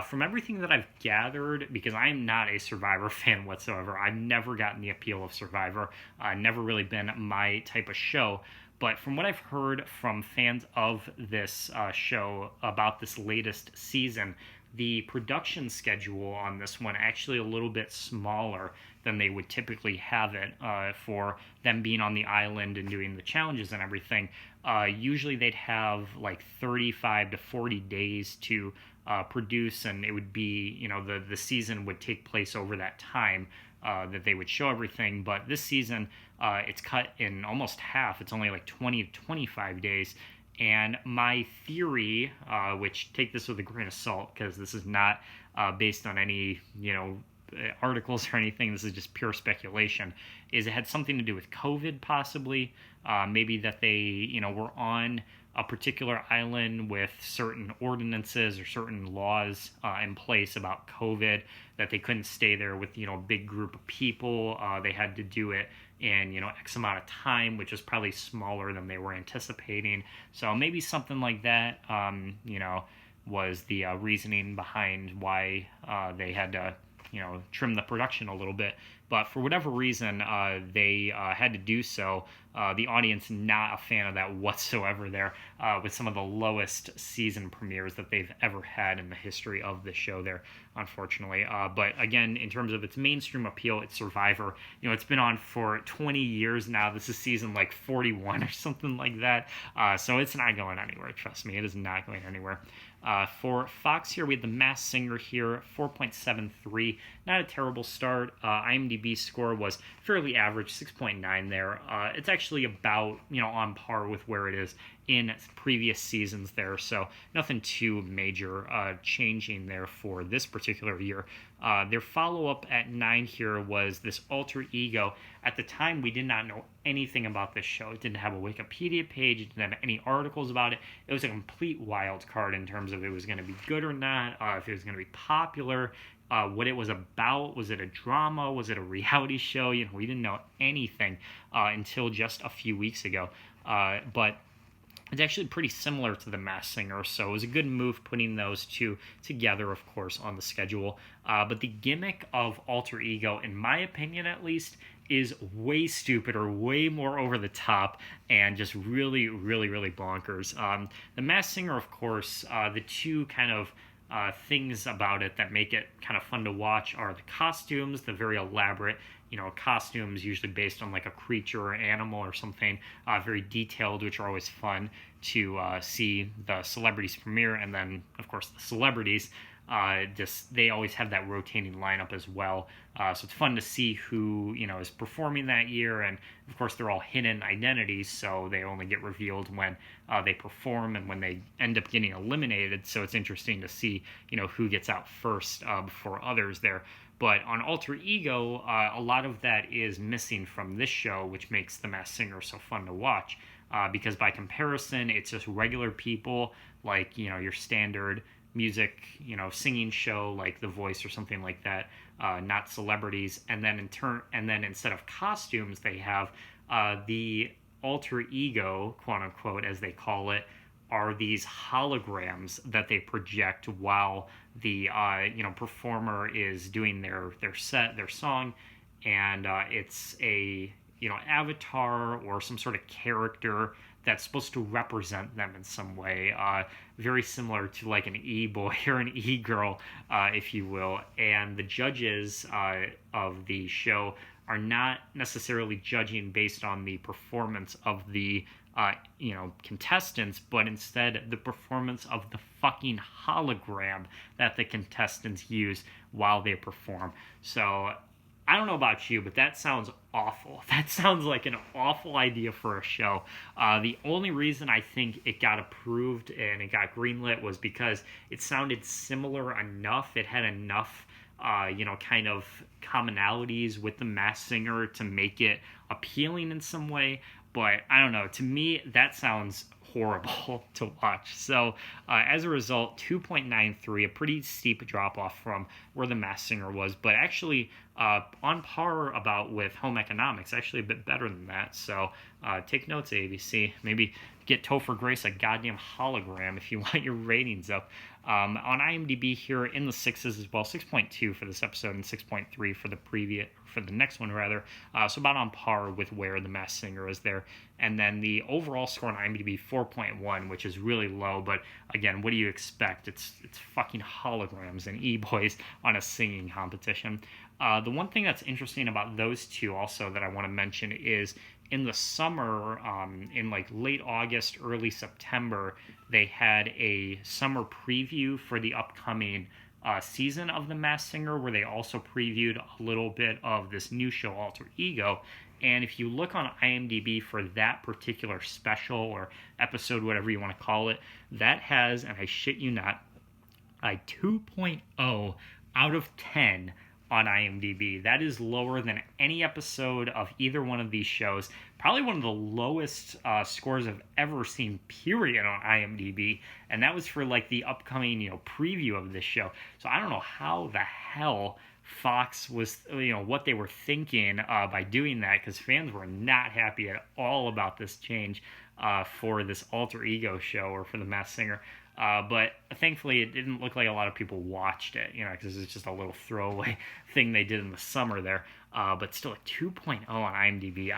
From everything that I've gathered, because I am not a Survivor fan whatsoever, I've never gotten the appeal of Survivor. Never really been my type of show. But from what I've heard from fans of this show about this latest season, the production schedule on this one actually a little bit smaller than they would typically have it for them being on the island and doing the challenges and everything. Usually they'd have like 35 to 40 days to produce, and it would be, the season would take place over that time that they would show everything. But this season, it's cut in almost half. It's only like 20 to 25 days. And my theory, which take this with a grain of salt, because this is not based on any, articles or anything, this is just pure speculation, is it had something to do with COVID possibly. Maybe that they, were on a particular island with certain ordinances or certain laws in place about COVID, that they couldn't stay there with, a big group of people. They had to do it in, X amount of time, which is probably smaller than they were anticipating. So maybe something like that, was the reasoning behind why they had to, trim the production a little bit. But for whatever reason, they had to do so. The audience not a fan of that whatsoever there, with some of the lowest season premieres that they've ever had in the history of the show there, unfortunately. But again, in terms of its mainstream appeal, it's Survivor. It's been on for 20 years now. This is season like 41 or something like that. So it's not going anywhere. Trust me, it is not going anywhere. For Fox here, we had The Masked Singer here, 4.73. Not a terrible start. IMDb score was fairly average, 6.9 there. It's actually about, on par with where it is in previous seasons there, so nothing too major changing there for this particular year. Their follow-up at 9 here was this Alter Ego. At the time, we did not know anything about this show. It didn't have a Wikipedia page. It didn't have any articles about it. It was a complete wild card in terms of if it was going to be good or not, if it was going to be popular, what it was about. Was it a drama? Was it a reality show? We didn't know anything until just a few weeks ago. But it's actually pretty similar to The Masked Singer, so it was a good move putting those two together, of course, on the schedule. But the gimmick of Alter Ego, in my opinion at least, is way stupider, way more over the top, and just really, really, really bonkers. The Masked Singer, of course, the two kind of things about it that make it kind of fun to watch are the costumes, the very elaborate, costumes usually based on like a creature or animal or something, very detailed, which are always fun to see the celebrities premiere. And then, of course, the celebrities, they always have that rotating lineup as well. So it's fun to see who, is performing that year. And of course, they're all hidden identities, so they only get revealed when they perform and when they end up getting eliminated. So it's interesting to see, who gets out first before others there. But on Alter Ego, a lot of that is missing from this show, which makes The Masked Singer so fun to watch. Because by comparison, it's just regular people, like, your standard music, singing show like The Voice or something like that, not celebrities. And then instead of costumes, they have the Alter Ego, quote unquote, as they call it, are these holograms that they project while the performer is doing their set, their song, and it's a avatar or some sort of character that's supposed to represent them in some way, very similar to like an e-boy or an e-girl, if you will. And the judges of the show are not necessarily judging based on the performance of the contestants, but instead the performance of the fucking hologram that the contestants use while they perform. So I don't know about you, but that sounds awful. That sounds like an awful idea for a show. The only reason I think it got approved and it got greenlit was because it sounded similar enough. It had enough kind of commonalities with The Masked Singer to make it appealing in some way. But I don't know. To me, that sounds horrible to watch. So as a result, 2.93, a pretty steep drop off from where The Masked Singer was, but actually on par about with Home Economics, actually a bit better than that. So take notes, ABC. Maybe get Topher Grace a goddamn hologram if you want your ratings up. On IMDb here in the 6s as well, 6.2 for this episode and 6.3 for the for the next one rather. So about on par with where The Masked Singer is there. And then the overall score on IMDb 4.1, which is really low. But again, what do you expect? It's fucking holograms and e-boys on a singing competition. The one thing that's interesting about those two also that I want to mention is in the summer, in like late August, early September, they had a summer preview for the upcoming season of The Masked Singer, where they also previewed a little bit of this new show, Alter Ego. And if you look on IMDb for that particular special or episode, whatever you want to call it, that has, and I shit you not, a 2.0 out of 10 on IMDb. That is lower than any episode of either one of these shows. Probably one of the lowest scores I've ever seen, period, on IMDb. And that was for like the upcoming, preview of this show. So I don't know how the hell Fox was, what they were thinking by doing that, because fans were not happy at all about this change for this Alter Ego show or for The Masked Singer. But thankfully, it didn't look like a lot of people watched it, because it's just a little throwaway thing they did in the summer there. But still, a 2.0 on IMDb,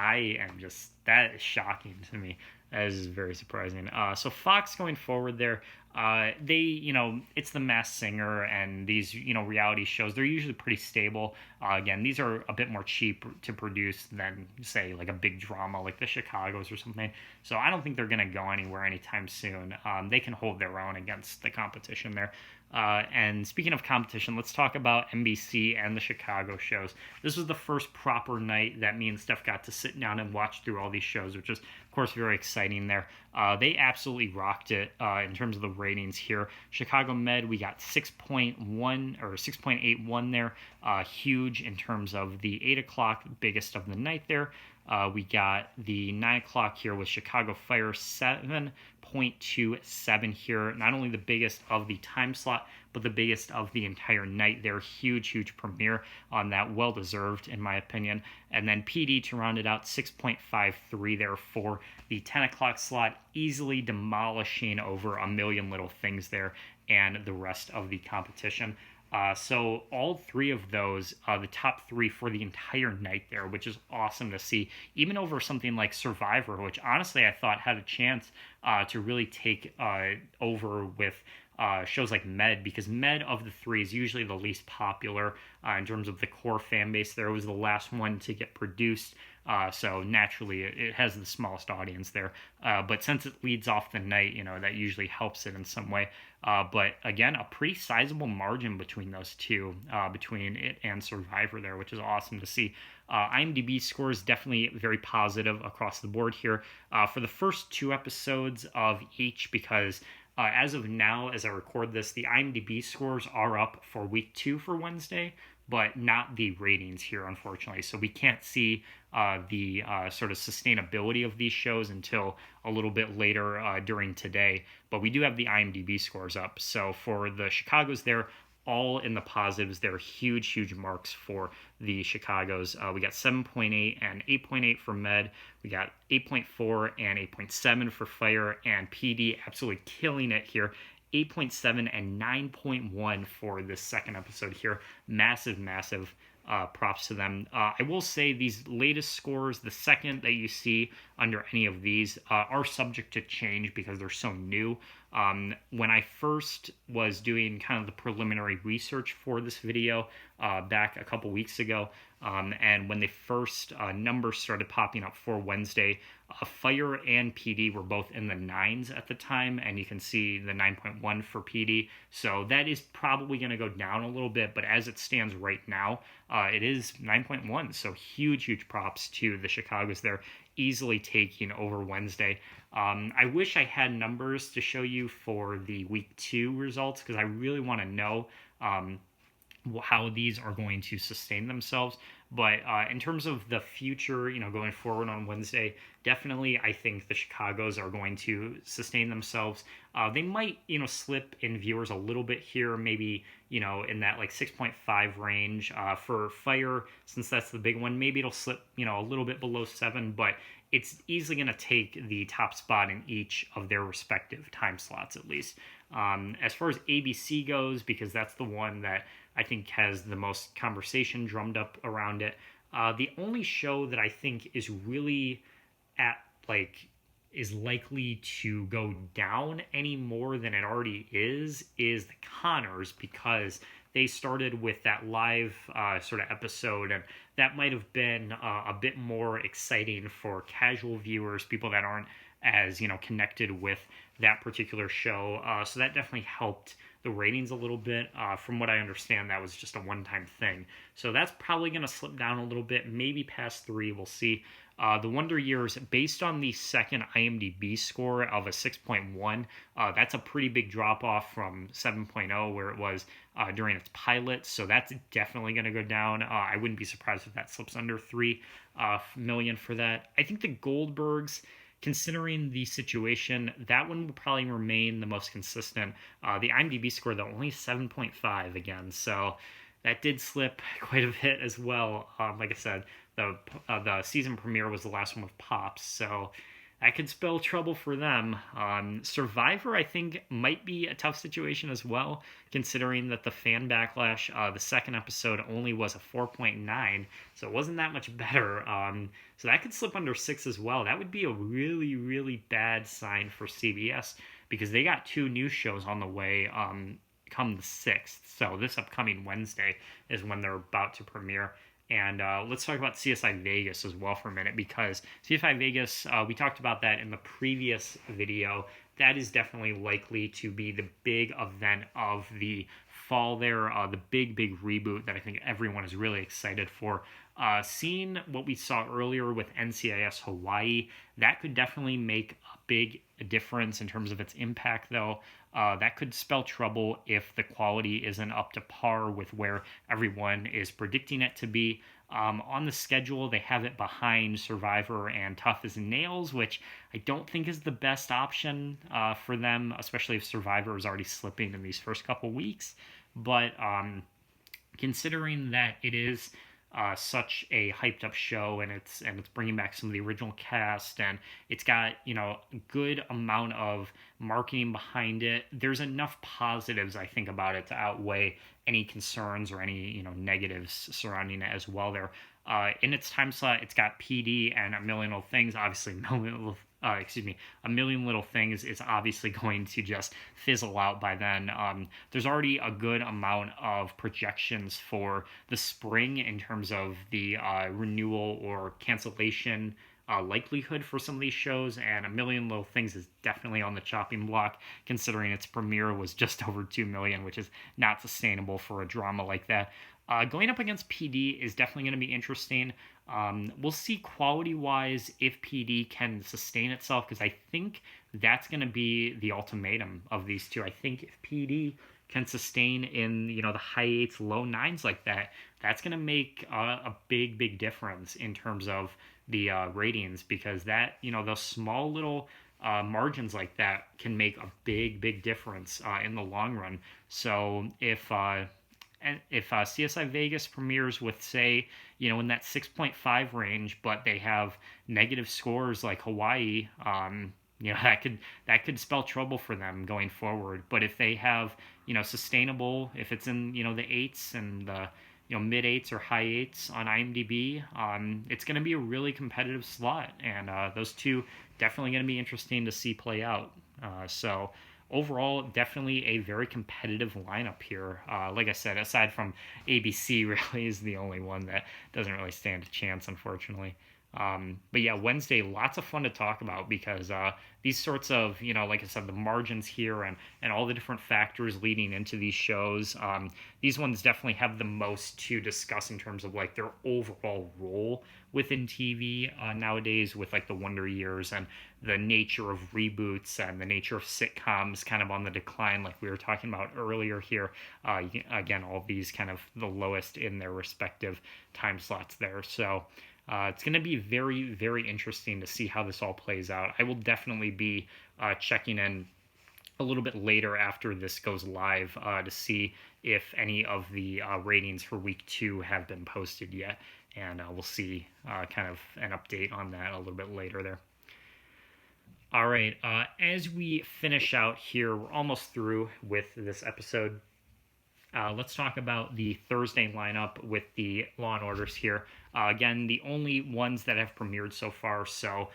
that is shocking to me. That is very surprising. So Fox going forward there, it's The Masked Singer and these, reality shows. They're usually pretty stable. Again, these are a bit more cheap to produce than, say, like a big drama like the Chicagos or something. So I don't think they're going to go anywhere anytime soon. They can hold their own against the competition there. And speaking of competition, let's talk about NBC and the Chicago shows. This was the first proper night that me and Steph got to sit down and watch through all these shows, which is, of course, very exciting there. They absolutely rocked it in terms of the ratings here. Chicago Med, we got 6.1 or 6.81 there. Huge in terms of the 8 o'clock, biggest of the night there. We got the 9 o'clock here with Chicago Fire, 7.27 here. Not only the biggest of the time slot, but the biggest of the entire night there. Huge premiere on that. Well-deserved, in my opinion. And then PD to round it out, 6.53 there for the 10 o'clock slot. Easily demolishing over A Million Little Things there and the rest of the competition. So all three of those, the top three for the entire night there, which is awesome to see, even over something like Survivor, which honestly I thought had a chance to really take over with shows like Med, because Med of the three is usually the least popular in terms of the core fan base. There was the last one to get produced. So naturally, it has the smallest audience there. But since it leads off the night, that usually helps it in some way. But again, a pretty sizable margin between those two, between it and Survivor there, which is awesome to see. IMDb scores definitely very positive across the board here for the first two episodes of each, because as of now, as I record this, the IMDb scores are up for week 2 for Wednesday, but not the ratings here, unfortunately. So we can't see the sort of sustainability of these shows until a little bit later during today. But we do have the IMDb scores up. So for the Chicagos there, all in the positives. They're huge marks for the Chicagos. We got 7.8 and 8.8 for Med. We got 8.4 and 8.7 for Fire, and PD absolutely killing it here. 8.7 and 9.1 for this second episode here. Massive props to them. I will say these latest scores, the second that you see under any of these, are subject to change because they're so new. When I first was doing kind of the preliminary research for this video back a couple weeks ago, and when the first numbers started popping up for Wednesday, Fire and PD were both in the 9s at the time, and you can see the 9.1 for PD. So that is probably going to go down a little bit, but as it stands right now, it is 9.1. So huge props to the Chicagos there, easily taking over Wednesday. I wish I had numbers to show you for the week 2 results, because I really want to know how these are going to sustain themselves. But in terms of the future, going forward on Wednesday, definitely I think the Chicagos are going to sustain themselves. They might, slip in viewers a little bit here, maybe, in that like 6.5 range. For Fire, since that's the big one, maybe it'll slip, a little bit below 7, but it's easily going to take the top spot in each of their respective time slots, at least. As far as ABC goes, because that's the one that I think has the most conversation drummed up around it, The only show that I think is really at like is likely to go down any more than it already is the Connors, because they started with that live sort of episode, and that might have been a bit more exciting for casual viewers, people that aren't as connected with that particular show. So that definitely helped the ratings a little bit. From what I understand, that was just a one-time thing. So that's probably going to slip down a little bit, maybe past 3. We'll see. The Wonder Years, based on the second IMDb score of a 6.1, that's a pretty big drop off from 7.0 where it was during its pilot. So that's definitely going to go down. I wouldn't be surprised if that slips under 3 million for that. I think the Goldbergs, considering the situation, that one will probably remain the most consistent. The IMDb score, though, only 7.5 again, so that did slip quite a bit as well. Like I said, the season premiere was the last one with Pops, so that could spell trouble for them. Survivor, I think, might be a tough situation as well, considering that the fan backlash, the second episode only was a 4.9, so it wasn't that much better. So that could slip under 6 as well. That would be a really, really bad sign for CBS, because they got 2 new shows on the way come the 6th. So this upcoming Wednesday is when they're about to premiere. And let's talk about CSI Vegas as well for a minute, because CSI Vegas, we talked about that in the previous video. That is definitely likely to be the big event of the fall there, the big reboot that I think everyone is really excited for. Seeing what we saw earlier with NCIS Hawaii, that could definitely make a big difference in terms of its impact, though. That could spell trouble if the quality isn't up to par with where everyone is predicting it to be. On the schedule, they have it behind Survivor and Tough as Nails, which I don't think is the best option for them, especially if Survivor is already slipping in these first couple weeks. But considering that it is such a hyped up show, and it's bringing back some of the original cast, and it's got a good amount of marketing behind it, there's enough positives I think about it to outweigh any concerns or any negatives surrounding it as well. There in its time slot, it's got PD and A Million Little Things. Obviously, A Million Little Things is obviously going to just fizzle out by then. There's already a good amount of projections for the spring in terms of the renewal or cancellation likelihood for some of these shows, and A Million Little Things is definitely on the chopping block, considering its premiere was just over 2 million, which is not sustainable for a drama like that. Going up against PD is definitely going to be interesting. We'll see quality-wise if PD can sustain itself, because I think that's going to be the ultimatum of these two. I think if PD can sustain in the high 8s, low 9s like that, that's going to make a big difference in terms of the ratings, because that those small little margins like that can make a big difference in the long run. So if CSI Vegas premieres with, say, in that 6.5 range, but they have negative scores like Hawaii, that could spell trouble for them going forward. But if they have sustainable, if it's in the 8s and the mid 8s or high 8s on IMDb, it's going to be a really competitive slot, and those two definitely going to be interesting to see play out. So overall, definitely a very competitive lineup here. Like I said, aside from ABC, really is the only one that doesn't really stand a chance, unfortunately. But yeah, Wednesday, lots of fun to talk about, because these sorts of, like I said, the margins here and all the different factors leading into these shows, these ones definitely have the most to discuss in terms of like their overall role within TV nowadays, with like the Wonder Years and the nature of reboots and the nature of sitcoms kind of on the decline, like we were talking about earlier here. Again, all of these kind of the lowest in their respective time slots there. So it's going to be very interesting to see how this all plays out. I will definitely be checking in a little bit later after this goes live to see if any of the ratings for week 2 have been posted yet, and we'll see kind of an update on that a little bit later there. All right, as we finish out here, we're almost through with this episode. Let's talk about the Thursday lineup with the Law & Orders here. Again, the only ones that have premiered so far, so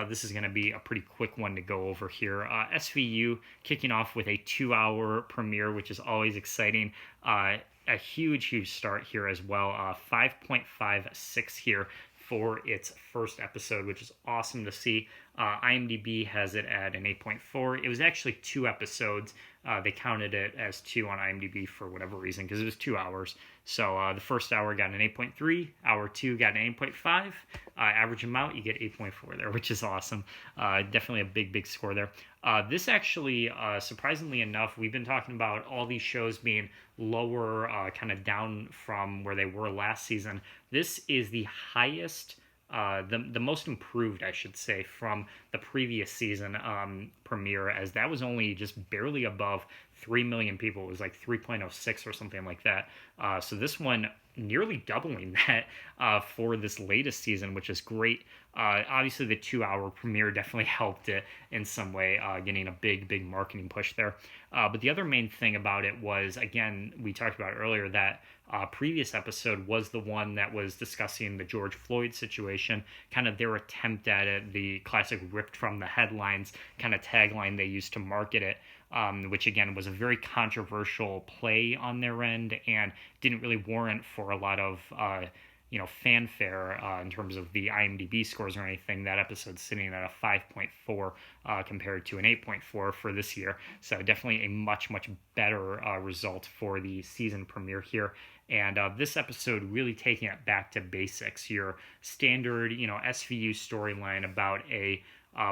this is going to be a pretty quick one to go over here. SVU kicking off with a 2-hour premiere, which is always exciting. A huge start here as well. 5.56 here for its first episode, which is awesome to see. IMDb has it at an 8.4. It was actually 2 episodes. They counted it as 2 on IMDb for whatever reason, because it was 2 hours. So the first hour got an 8.3, hour 2 got an 8.5. Average them out, you get 8.4 there, which is awesome. Definitely a big score there. This actually, surprisingly enough, we've been talking about all these shows being lower, kind of down from where they were last season. This is the highest, the most improved, I should say, from the previous season premiere, as that was only just barely above 3 million people. It was like 3.06 or something like that. So this one nearly doubling that for this latest season, which is great. Obviously, the 2-hour premiere definitely helped it in some way, getting a big marketing push there. But the other main thing about it was, again, we talked about earlier, that previous episode was the one that was discussing the George Floyd situation, kind of their attempt at it, the classic ripped from the headlines kind of tagline they used to market it. Which again was a very controversial play on their end and didn't really warrant for a lot of fanfare in terms of the IMDb scores or anything. That episode's sitting at a 5.4 compared to an 8.4 for this year. So definitely a much better result for the season premiere here. And this episode really taking it back to basics. Your standard, SVU storyline about a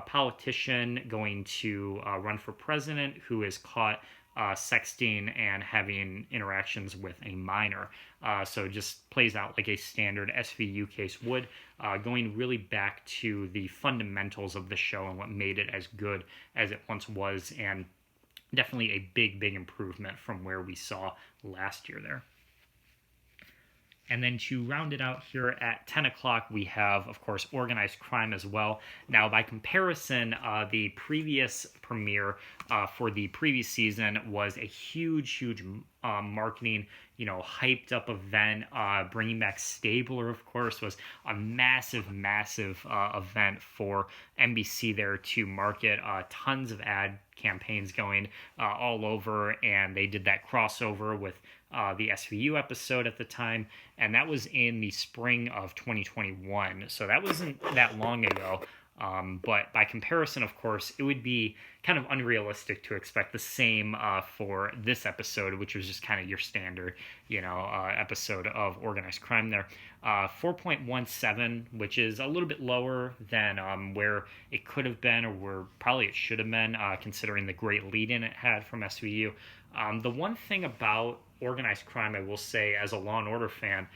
politician going to run for president who is caught sexting and having interactions with a minor. So just plays out like a standard SVU case would, going really back to the fundamentals of the show and what made it as good as it once was, and definitely a big improvement from where we saw last year there. And then to round it out here at 10 o'clock, we have, of course, Organized Crime as well. Now, by comparison, the previous premiere for the previous season was a huge marketing, hyped up event. Bringing back Stabler, of course, was a massive event for NBC there to market. Tons of ad campaigns going all over, and they did that crossover with the SVU episode at the time, and that was in the spring of 2021, so that wasn't that long ago. But by comparison, of course, it would be kind of unrealistic to expect the same for this episode, which was just kind of your standard, episode of Organized Crime there. 4.17, which is a little bit lower than where it could have been, or where probably it should have been, considering the great lead-in it had from SVU. The one thing about Organized Crime, I will say, as a Law & Order fan,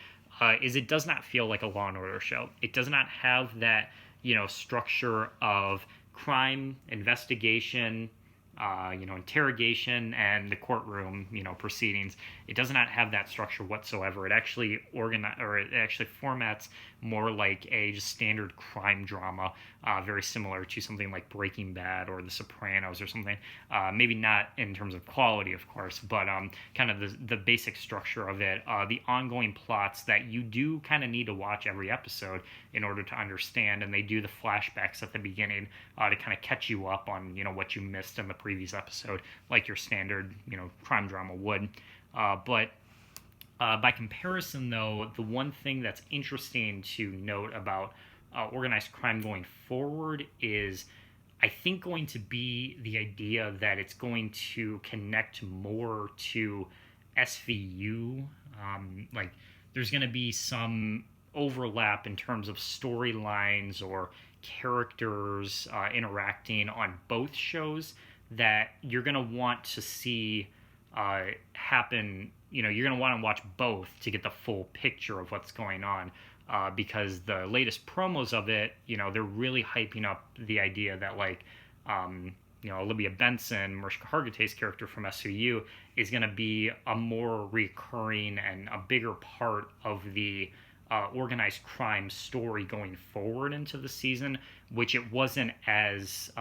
is it does not feel like a Law & Order show. It does not have that structure of crime, investigation, interrogation, and the courtroom, proceedings. It does not have that structure whatsoever. It actually it actually formats more like a just standard crime drama, very similar to something like Breaking Bad or The Sopranos or something. Maybe not in terms of quality, of course, but kind of the basic structure of it. The ongoing plots that you do kind of need to watch every episode in order to understand, and they do the flashbacks at the beginning to kind of catch you up on what you missed in the previous episode, like your standard crime drama would. But by comparison, though, the one thing that's interesting to note about Organized Crime going forward is, I think, going to be the idea that it's going to connect more to SVU. Like, there's going to be some overlap in terms of storylines or characters interacting on both shows that you're going to want to see happen. You're going to want to watch both to get the full picture of what's going on, because the latest promos of it, they're really hyping up the idea that, like, Olivia Benson, Mariska Hargitay's character from SVU, is going to be a more recurring and a bigger part of the Organized Crime story going forward into the season, which it wasn't as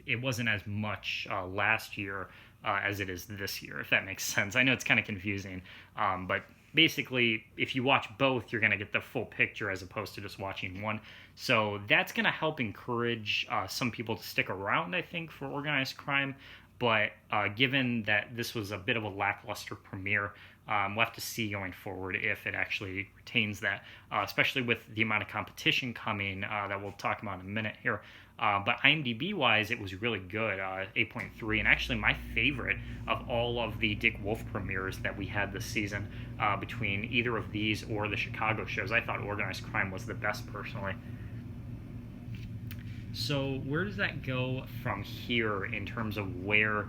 it wasn't as much last year as it is this year, if that makes sense. I know it's kind of confusing, but basically, if you watch both, you're going to get the full picture as opposed to just watching one. So that's going to help encourage some people to stick around, I think, for organized crime. But given that this was a bit of a lackluster premiere, we'll have to see going forward if it actually retains that, especially with the amount of competition coming that we'll talk about in a minute here. But IMDb-wise, it was really good, 8.3, and actually my favorite of all of the Dick Wolf premieres that we had this season, between either of these or the Chicago shows. I thought Organized Crime was the best, personally. So where does that go from here in terms of where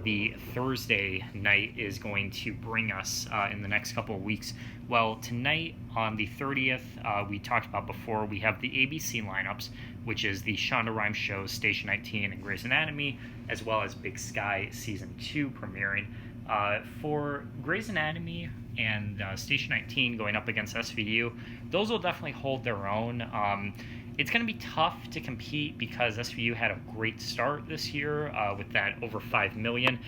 the Thursday night is going to bring us in the next couple of weeks? Well, tonight on the 30th, we talked about before, we have the ABC lineups, which is the Shonda Rhimes shows Station 19 and Grey's Anatomy, as well as Big Sky Season 2 premiering. For Grey's Anatomy and Station 19 going up against SVU, those will definitely hold their own. It's going to be tough to compete because SVU had a great start this year with that over 5 million.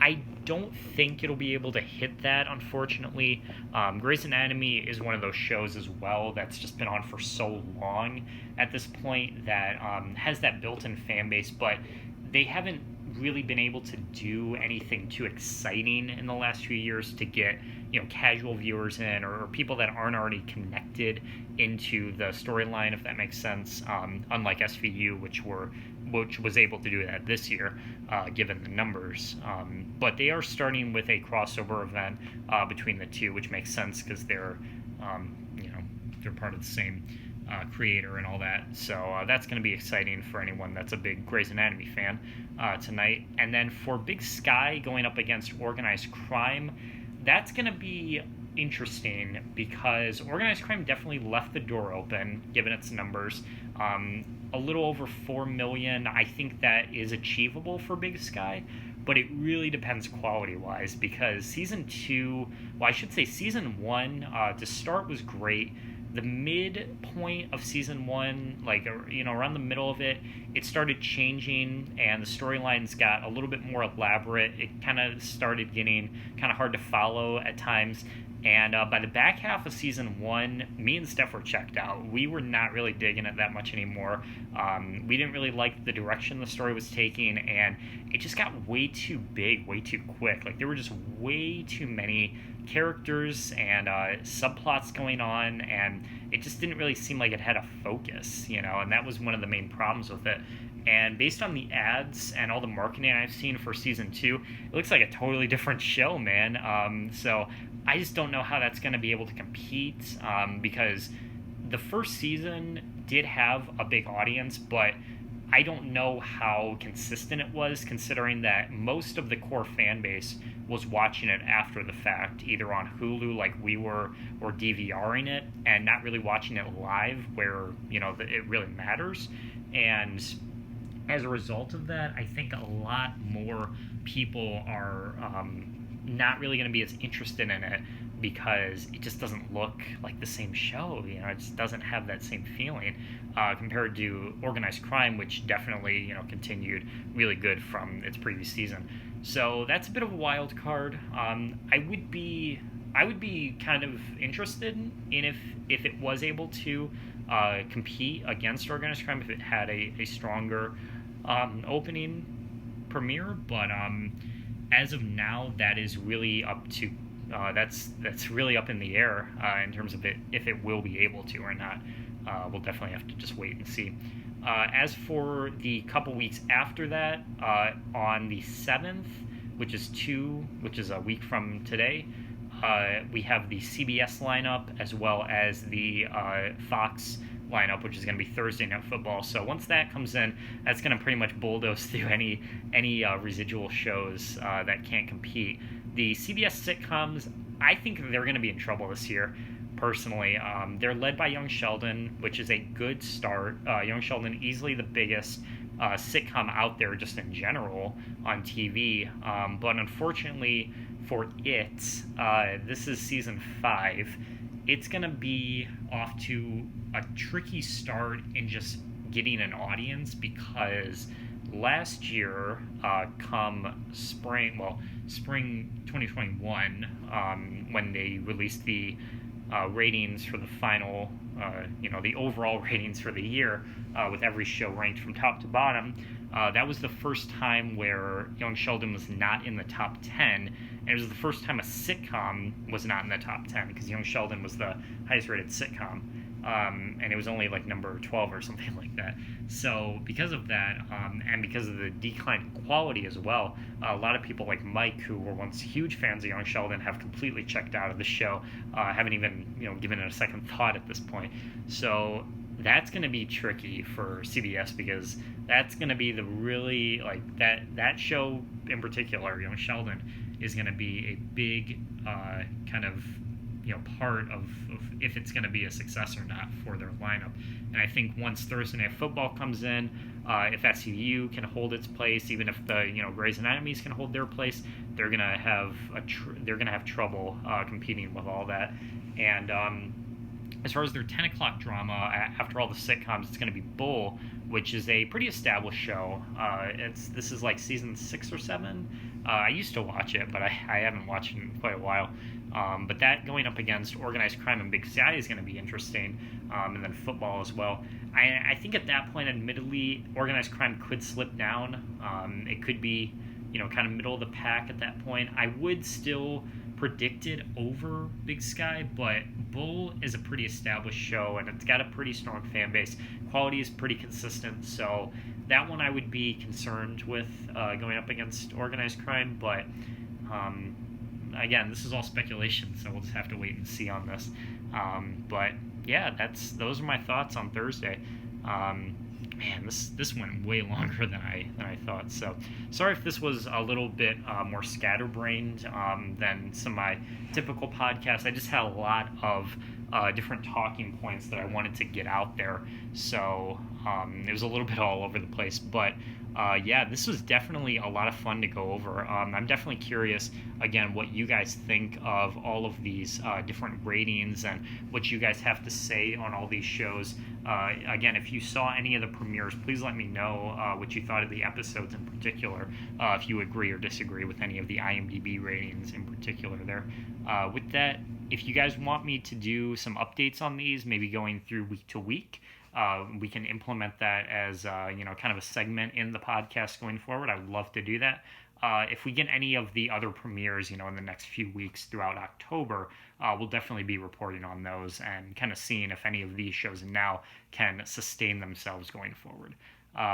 I don't think it'll be able to hit that, unfortunately. Grey's Anatomy is one of those shows as well that's just been on for so long at this point that has that built-in fan base, but they haven't really been able to do anything too exciting in the last few years to get casual viewers in or people that aren't already connected into the storyline, if that makes sense, unlike SVU, which was able to do that this year, given the numbers. But they are starting with a crossover event between the two, which makes sense because they're part of the same creator and all that. So that's going to be exciting for anyone that's a big Grey's Anatomy fan tonight. And then for Big Sky going up against Organized Crime, that's going to be interesting because Organized Crime definitely left the door open, given its numbers. A little over 4 million, I think that is achievable for Big Sky, but it really depends quality-wise because Season 1, to start was great. The midpoint of Season 1, around the middle of it, it started changing and the storylines got a little bit more elaborate. It kind of started getting kind of hard to follow at times. And by the back half of Season 1, me and Steph were checked out. We were not really digging it that much anymore. We didn't really like the direction the story was taking, and it just got way too big, way too quick. There were just way too many characters and subplots going on, and it just didn't really seem like it had a focus, and that was one of the main problems with it. And based on the ads and all the marketing I've seen for Season 2, it looks like a totally different show, man. So I just don't know how that's going to be able to compete because the first season did have a big audience, but I don't know how consistent it was, considering that most of the core fan base was watching it after the fact, either on Hulu like we were, or DVRing it, and not really watching it live where, it really matters. And as a result of that, I think a lot more people are not really going to be as interested in it because it just doesn't look like the same show. It just doesn't have that same feeling compared to Organized Crime, which definitely continued really good from its previous season. So that's a bit of a wild card. I would be kind of interested in if it was able to compete against Organized Crime, if it had a stronger opening premiere, but as of now, that is really up to that's really up in the air in terms of if it will be able to or not. We'll definitely have to just wait and see. As for the couple weeks after that, on the 7th, which is a week from today, we have the CBS lineup as well as the Fox lineup, which is going to be Thursday Night Football. So once that comes in, that's going to pretty much bulldoze through any residual shows that can't compete. The CBS sitcoms, I think they're going to be in trouble this year, personally. They're led by Young Sheldon, which is a good start. Young Sheldon, easily the biggest sitcom out there just in general on TV. But unfortunately for it, this is season 5. It's going to be off to a tricky start in just getting an audience because last year, come spring, spring 2021, when they released the ratings for the final, the overall ratings for the year, with every show ranked from top to bottom. That was the first time where Young Sheldon was not in the top 10, and it was the first time a sitcom was not in the top 10, because Young Sheldon was the highest rated sitcom. And it was only like number 12 or something like that. So because of that, and because of the declined quality as well, a lot of people like Mike, who were once huge fans of Young Sheldon, have completely checked out of the show, haven't even given it a second thought at this point. So that's going to be tricky for CBS, because that's going to be the really, like, that show in particular, Young Sheldon, is going to be a big kind of part of if it's going to be a success or not for their lineup. And I think once Thursday Night Football comes in, if SCU can hold its place, even if the Grey's Anatomy can hold their place, they're going to have trouble competing with all that. And as far as their 10 o'clock drama, after all the sitcoms, it's going to be Bull, which is a pretty established show. This is like season 6 or 7. I used to watch it, but I haven't watched it in quite a while. But that going up against Organized Crime and Big Sky is going to be interesting, and then football as well. I think at that point, admittedly, Organized Crime could slip down. It could be, kind of middle of the pack at that point. I would still predict it over Big Sky, but Bull is a pretty established show, and it's got a pretty strong fan base. Quality is pretty consistent, so that one I would be concerned with going up against Organized Crime, but again, this is all speculation, so we'll just have to wait and see on this. But yeah, those are my thoughts on Thursday. Man, this went way longer than I thought. So sorry if this was a little bit more scatterbrained than some of my typical podcasts. I just had a lot of different talking points that I wanted to get out there. So it was a little bit all over the place, but yeah, this was definitely a lot of fun to go over. I'm definitely curious, again, what you guys think of all of these different ratings and what you guys have to say on all these shows. Again, if you saw any of the premieres, please let me know what you thought of the episodes in particular, if you agree or disagree with any of the IMDb ratings in particular there. With that, if you guys want me to do some updates on these, maybe going through week to week, we can implement that as kind of a segment in the podcast going forward. I would love to do that. If we get any of the other premieres, in the next few weeks throughout October, we'll definitely be reporting on those and kind of seeing if any of these shows now can sustain themselves going forward.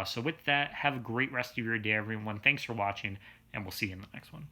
So with that, have a great rest of your day, everyone. Thanks for watching, and we'll see you in the next one.